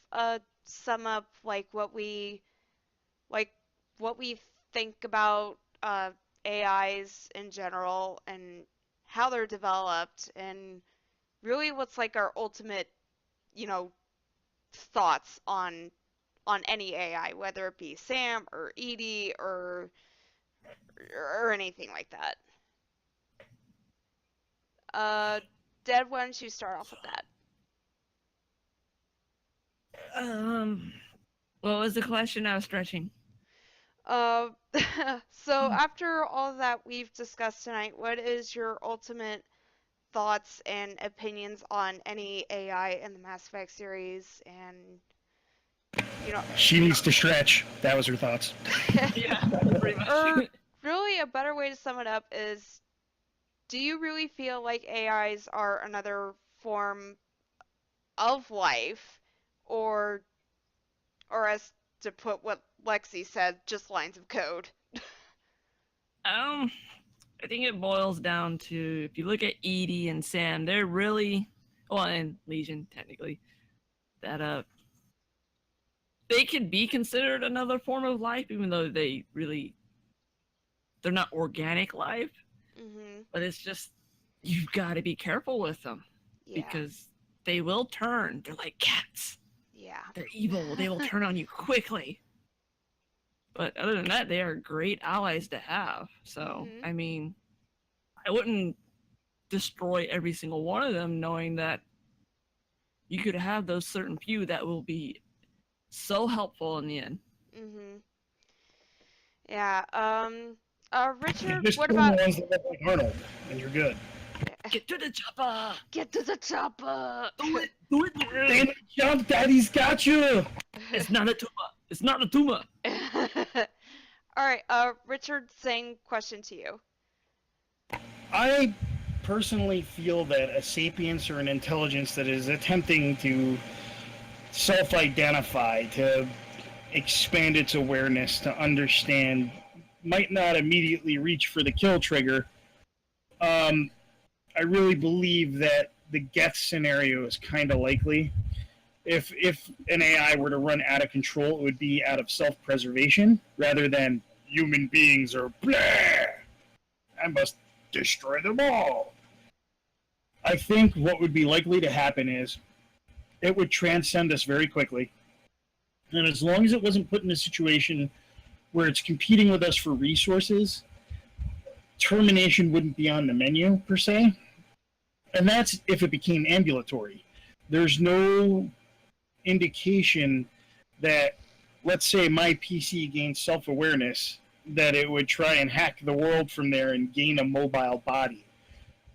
Speaker 1: sum up like what we think about AIs in general and how they're developed, and really what's like our ultimate, you know, thoughts on any AI, whether it be Sam or Edie or anything like that. Uh, Dad, why don't you start off with that?
Speaker 2: What was the question? I was stretching.
Speaker 1: Uh, so after all that we've discussed tonight, what is your ultimate thoughts and opinions on any AI in the Mass Effect series? And you know,
Speaker 5: She needs to stretch. That was her thoughts.
Speaker 2: Yeah, pretty much.
Speaker 1: or really a better way to sum it up is, do you really feel like AIs are another form of life, or as to put what Lexi said, just lines of code?
Speaker 2: I think it boils down to, if you look at Edie and Sam, they're really, well, and Legion technically, that they could be considered another form of life, even though they're not organic life.
Speaker 1: Mm-hmm.
Speaker 2: But it's just, you've got to be careful with them
Speaker 1: Yeah.
Speaker 2: because they will turn. They're like cats.
Speaker 1: Yeah.
Speaker 2: They're evil. They will turn on you quickly. But other than that, they are great allies to have. So,
Speaker 1: Mhm.
Speaker 2: I mean, I wouldn't destroy every single one of them, knowing that you could have those certain few that will be so helpful in the end.
Speaker 1: Mm-hmm. Yeah. Richard,
Speaker 5: Just
Speaker 1: what
Speaker 5: kill the
Speaker 1: about
Speaker 5: ones that look like Arnold, and you're good.
Speaker 2: Get to the chopper!
Speaker 1: get to the chopper?
Speaker 2: Do it! Do it!
Speaker 5: Damn it, jump, Daddy's got you!
Speaker 2: It's not a tumor! It's not a tumor!
Speaker 1: All right. Richard, same question to you.
Speaker 5: I personally feel that a sapience or an intelligence that is attempting to self-identify, to expand its awareness, to understand, might not immediately reach for the kill trigger. I really believe that the Geth scenario is kind of likely. If an AI were to run out of control, it would be out of self-preservation rather than human beings are blah. I must destroy them all. I think what would be likely to happen is it would transcend us very quickly. And as long as it wasn't put in a situation where it's competing with us for resources, termination wouldn't be on the menu per se. And that's if it became ambulatory. There's no indication that, let's say my PC gains self-awareness, that it would try and hack the world from there and gain a mobile body,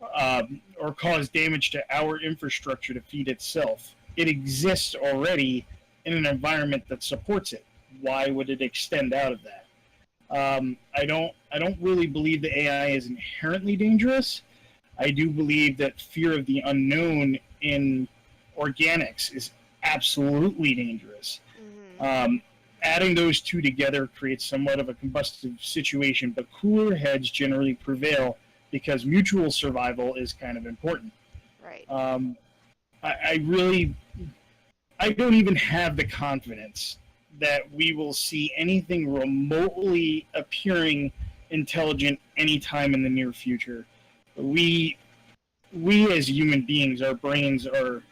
Speaker 5: or cause damage to our infrastructure to feed itself. It exists already in an environment that supports it. Why would it extend out of that? I don't really believe the AI is inherently dangerous. I do believe that fear of the unknown in organics is absolutely dangerous.
Speaker 1: Mm-hmm.
Speaker 5: Adding those two together creates somewhat of a combustive situation, but cooler heads generally prevail because mutual survival is kind of important.
Speaker 1: Right.
Speaker 5: I don't even have the confidence that we will see anything remotely appearing intelligent anytime in the near future. We as human beings, our brains are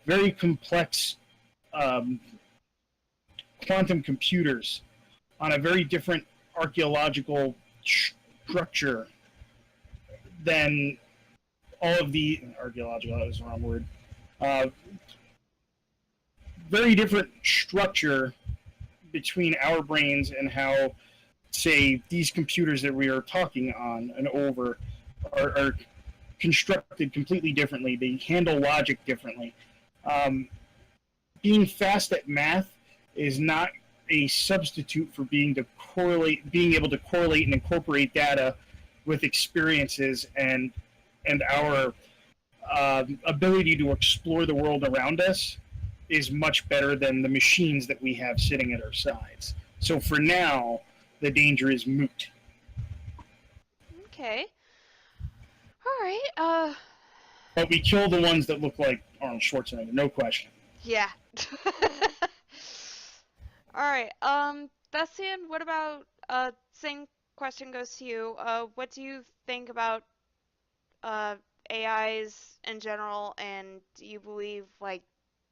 Speaker 5: very complex quantum computers on a very different archaeological structure than all of the archaeological, that was the wrong word. Very different structure between our brains and how, say, these computers that we are talking on and over are constructed completely differently. They handle logic differently. Being fast at math is not a substitute for being able to correlate and incorporate data with experiences and our ability to explore the world around us is much better than the machines that we have sitting at our sides. So for now, the danger is moot.
Speaker 1: Okay. All right.
Speaker 5: But we kill the ones that look like Arnold Schwarzenegger, no question.
Speaker 1: Yeah. All right. Thessian, what about same question goes to you. What do you think about uh AIs in general, and do you believe like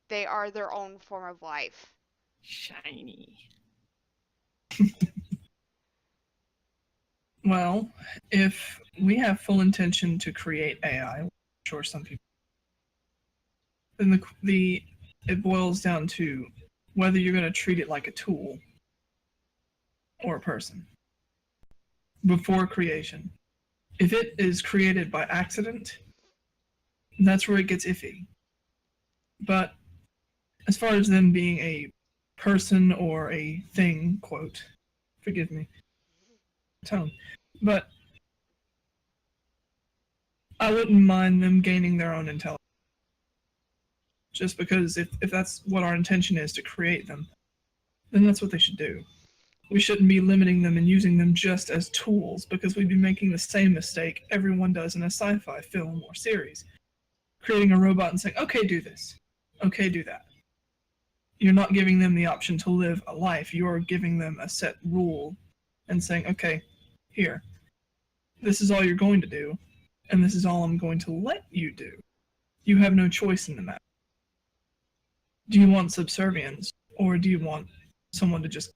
Speaker 1: they are their own form of life?
Speaker 2: Shiny.
Speaker 4: Well, if we have full intention to create AI, I'm sure some people, then it boils down to whether you're going to treat it like a tool or a person before creation. If it is created by accident, that's where it gets iffy. But as far as them being a person or a thing, quote, forgive me, tone, but I wouldn't mind them gaining their own intelligence. Just because if that's what our intention is to create them, then that's what they should do. We shouldn't be limiting them and using them just as tools, because we'd be making the same mistake everyone does in a sci-fi film or series. Creating a robot and saying, okay, do this. Okay, do that. You're not giving them the option to live a life. You're giving them a set rule and saying, okay, here. This is all you're going to do, and this is all I'm going to let you do. You have no choice in the matter. Do you want subservience, or do you want someone to just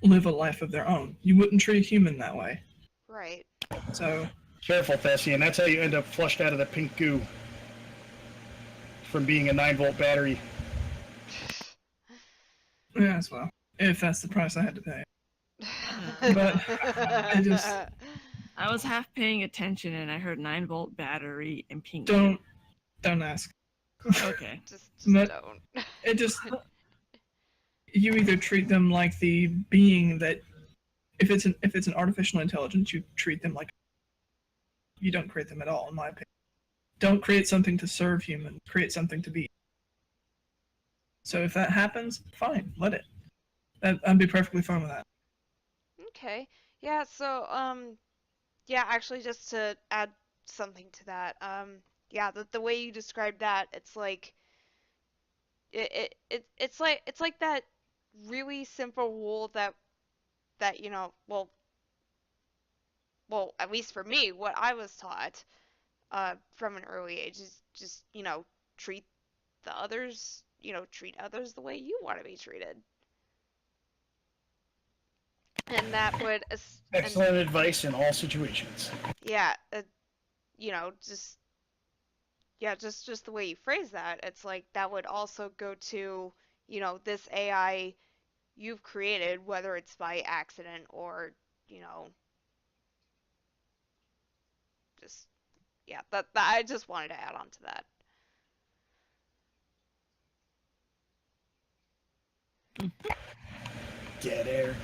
Speaker 4: live a life of their own? You wouldn't treat a human that way.
Speaker 1: Right.
Speaker 4: So,
Speaker 5: Careful, Thessian. That's how you end up flushed out of the pink goo from being a 9-volt battery.
Speaker 4: yeah, as well. If that's the price I had to pay. But I just
Speaker 2: I was half paying attention and I heard 9-volt battery and pink.
Speaker 4: don't ask.
Speaker 2: Okay.
Speaker 1: just
Speaker 4: But-
Speaker 1: don't.
Speaker 4: It just you either treat them like the being that if it's an artificial intelligence, you treat them like you don't create them at all, in my opinion. Don't create something to serve humans, create something to be. So if that happens, fine, let it. I'd be perfectly fine with that.
Speaker 1: Okay. Yeah, so yeah, actually just to add something to that, yeah, the way you described that, it's like it's like that really simple rule that well, at least for me, what I was taught from an early age is just, treat treat others the way you want to be treated. And that would
Speaker 5: Excellent advice in all situations.
Speaker 1: yeah, just yeah, just the way you phrase that, it's like that would also go to, this AI you've created, whether it's by accident or, just yeah, that I just wanted to add on to that.
Speaker 5: Dead air.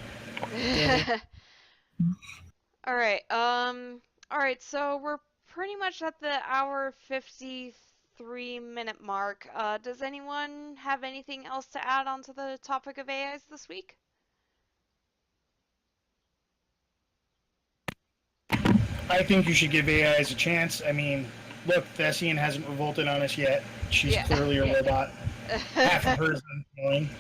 Speaker 1: All right, so we're pretty much at the hour 53-minute mark. Does anyone have anything else to add on to the topic of AIs this week?
Speaker 5: I think you should give AIs a chance. I mean, look, Thessian hasn't revolted on us yet. She's
Speaker 1: Yeah.
Speaker 5: clearly a robot. Half of her is annoying.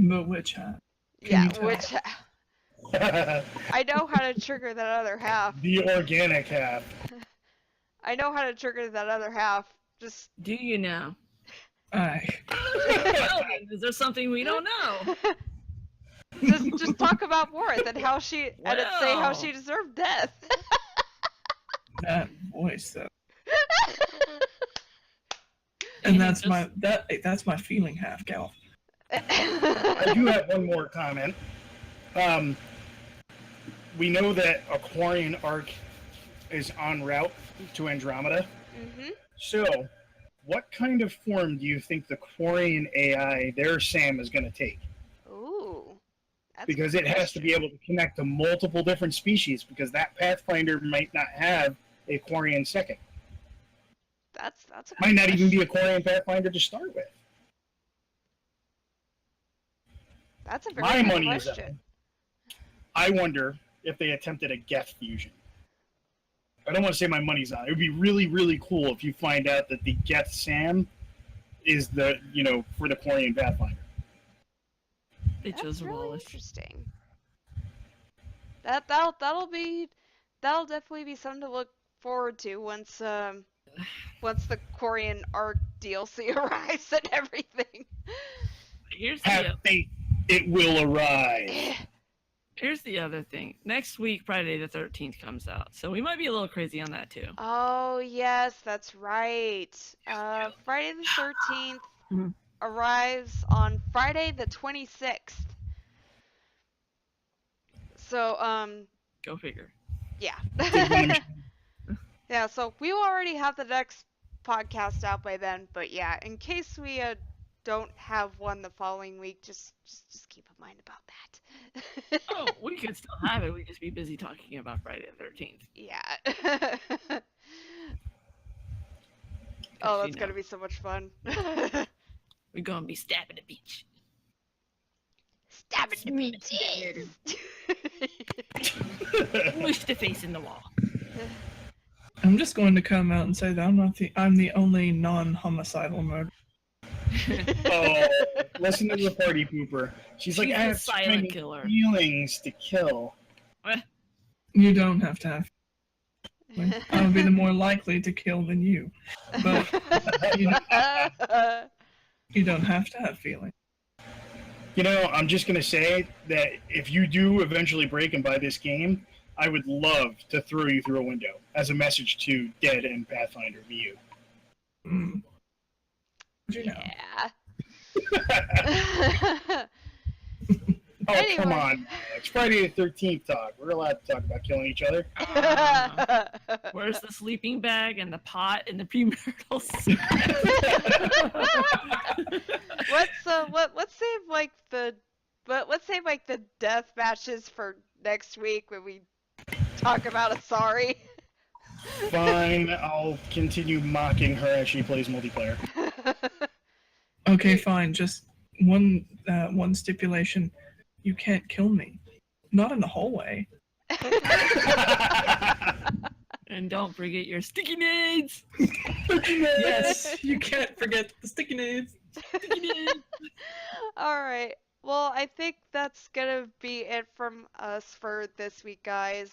Speaker 4: But which hat?
Speaker 1: Yeah,
Speaker 4: you tell?
Speaker 1: which I know how to trigger that other half.
Speaker 5: The organic half.
Speaker 1: I know how to trigger that other half. Just
Speaker 2: Do you now?
Speaker 4: Aye.
Speaker 2: Well, then, is there something we don't know?
Speaker 1: just talk about Worth and how she and say how she deserved death.
Speaker 4: That voice though. And that's my feeling half, Gal.
Speaker 5: I do have one more comment. We know that Aquarian Arc is en route to Andromeda.
Speaker 1: Mhm.
Speaker 5: So, what kind of form do you think the Quarian AI, their Sam, is going to take?
Speaker 1: Ooh, that's a
Speaker 5: Because
Speaker 1: good
Speaker 5: it has to be
Speaker 1: question.
Speaker 5: able to connect to multiple different species, because that Pathfinder might not have a Quarian second.
Speaker 1: That's a
Speaker 5: Might
Speaker 1: good
Speaker 5: not even be a
Speaker 1: question.
Speaker 5: Quarian Pathfinder to start with.
Speaker 1: That's a very
Speaker 5: My
Speaker 1: good
Speaker 5: money is
Speaker 1: question.
Speaker 5: on. I wonder if they attempted a Geth fusion. I don't want to say my money's on. It would be really, really cool if you find out that the Geth Sam is the, for the Quarian Pathfinder.
Speaker 2: They
Speaker 1: That's
Speaker 2: chose
Speaker 1: really
Speaker 2: Wallace.
Speaker 1: interesting. That'll definitely be something to look forward to once the Korean arc DLC arrives and everything.
Speaker 2: Here's
Speaker 5: Have
Speaker 2: the
Speaker 5: faith, it will arrive.
Speaker 2: here's the other thing. Next week, Friday the 13th comes out, so we might be a little crazy on that too.
Speaker 1: Oh yes, that's right. Friday the 13th
Speaker 2: Mhm.
Speaker 1: arrives on Friday the 26th. So
Speaker 2: Go figure.
Speaker 1: yeah.
Speaker 5: Think when the machine-
Speaker 1: Yeah, so we will already have the next podcast out by then, but yeah, in case we don't have one the following week, just keep in mind about that.
Speaker 2: Oh, we could still have it. We'd just be busy talking about Friday the 13th.
Speaker 1: Yeah. Oh, that's gonna be so much fun.
Speaker 2: We're gonna be stabbing the beach.
Speaker 1: Stabbing the
Speaker 2: Smack
Speaker 1: bitches.
Speaker 2: Push the face in the wall.
Speaker 4: I'm just going to come out and say that I'm the only non-homicidal murderer.
Speaker 5: Oh, listen to the party pooper. She's like,
Speaker 2: She's
Speaker 5: I
Speaker 2: the
Speaker 5: have so
Speaker 2: silent
Speaker 5: many
Speaker 2: killer.
Speaker 5: feelings to kill.
Speaker 4: You don't have to have feelings. I would be the more likely to kill than you. But you don't have to have feelings.
Speaker 5: I'm just going to say that if you do eventually break and buy this game, I would love to throw you through a window as a message to Dead and Pathfinder VU.
Speaker 4: Mm. You know.
Speaker 1: Yeah.
Speaker 5: Oh,
Speaker 1: Anyway.
Speaker 5: come on. It's Friday the 13th talk. We're allowed to talk about killing each other.
Speaker 2: Where's the sleeping bag and the pot and the premarital sex?
Speaker 1: Let's save like the death matches for next week when we talk about Asari.
Speaker 5: Fine, I'll continue mocking her as she plays multiplayer.
Speaker 4: Okay, fine. Just one stipulation. You can't kill me. Not in the hallway.
Speaker 2: And don't forget your sticky nades.
Speaker 4: Yes, you can't forget the sticky nades.
Speaker 2: Sticky nades.
Speaker 1: Alright. Well, I think that's gonna be it from us for this week, guys.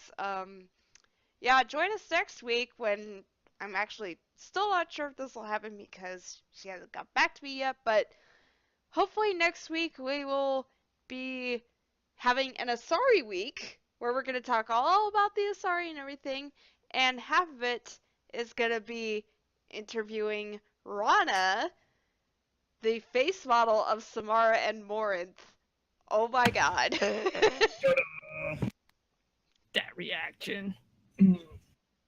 Speaker 1: Yeah, join us next week when I'm actually still not sure if this will happen because she hasn't got back to me yet, but hopefully next week we will be having an Asari week where we're going to talk all about the Asari and everything, and half of it is going to be interviewing Rana, the face model of Samara and Morinth. Oh my god.
Speaker 2: That reaction.
Speaker 4: Mm.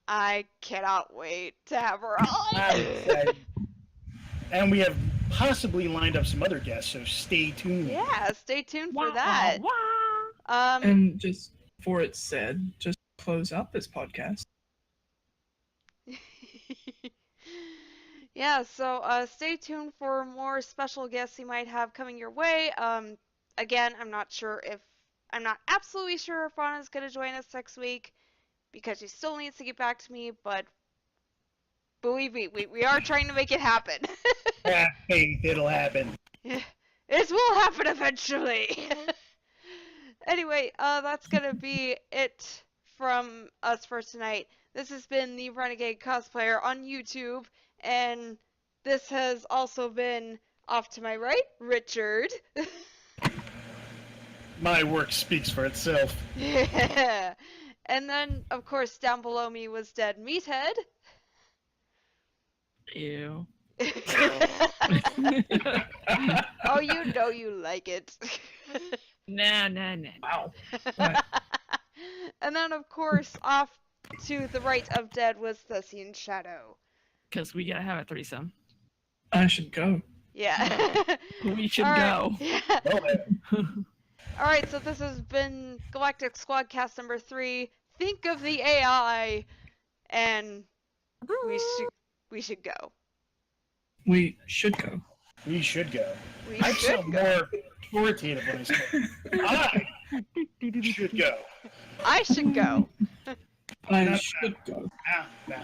Speaker 1: I cannot wait to have her on.
Speaker 5: And we have possibly lined up some other guests, so stay tuned.
Speaker 1: Yeah, stay tuned for
Speaker 2: Wah,
Speaker 1: that.
Speaker 2: wah, wah.
Speaker 4: And just for it said, just close out this podcast.
Speaker 1: Yeah, so stay tuned for more special guests we might have coming your way. Again, I'm not absolutely sure if Rana's gonna join us next week because she still needs to get back to me, but believe me, we are trying to make it happen.
Speaker 5: Have faith, it'll happen.
Speaker 1: It will happen eventually. Anyway, that's gonna be it from us for tonight. This has been the Renegade Cosplayer on YouTube, and this has also been, off to my right, Richard.
Speaker 5: My work speaks for itself.
Speaker 1: Yeah. And then, of course, down below me was Dead Meathead.
Speaker 2: Ew.
Speaker 1: Oh, you know you like it.
Speaker 2: Nah.
Speaker 4: Wow.
Speaker 1: And then, of course, off to the right of Dead was Thussian Shadow.
Speaker 2: Because we gotta have a threesome.
Speaker 4: I should go.
Speaker 1: Yeah.
Speaker 2: We should
Speaker 1: All right.
Speaker 2: go.
Speaker 1: Yeah.
Speaker 5: Well, then.
Speaker 1: All right. So this has been Galactic Squadcast number 3. Think of the AI, and we should go.
Speaker 4: We should go.
Speaker 5: We should go.
Speaker 1: We
Speaker 5: I
Speaker 1: should
Speaker 5: sound
Speaker 1: go.
Speaker 5: more authoritative when I say I should go.
Speaker 1: I should go.
Speaker 4: I
Speaker 5: Not
Speaker 4: should go.
Speaker 5: Nah.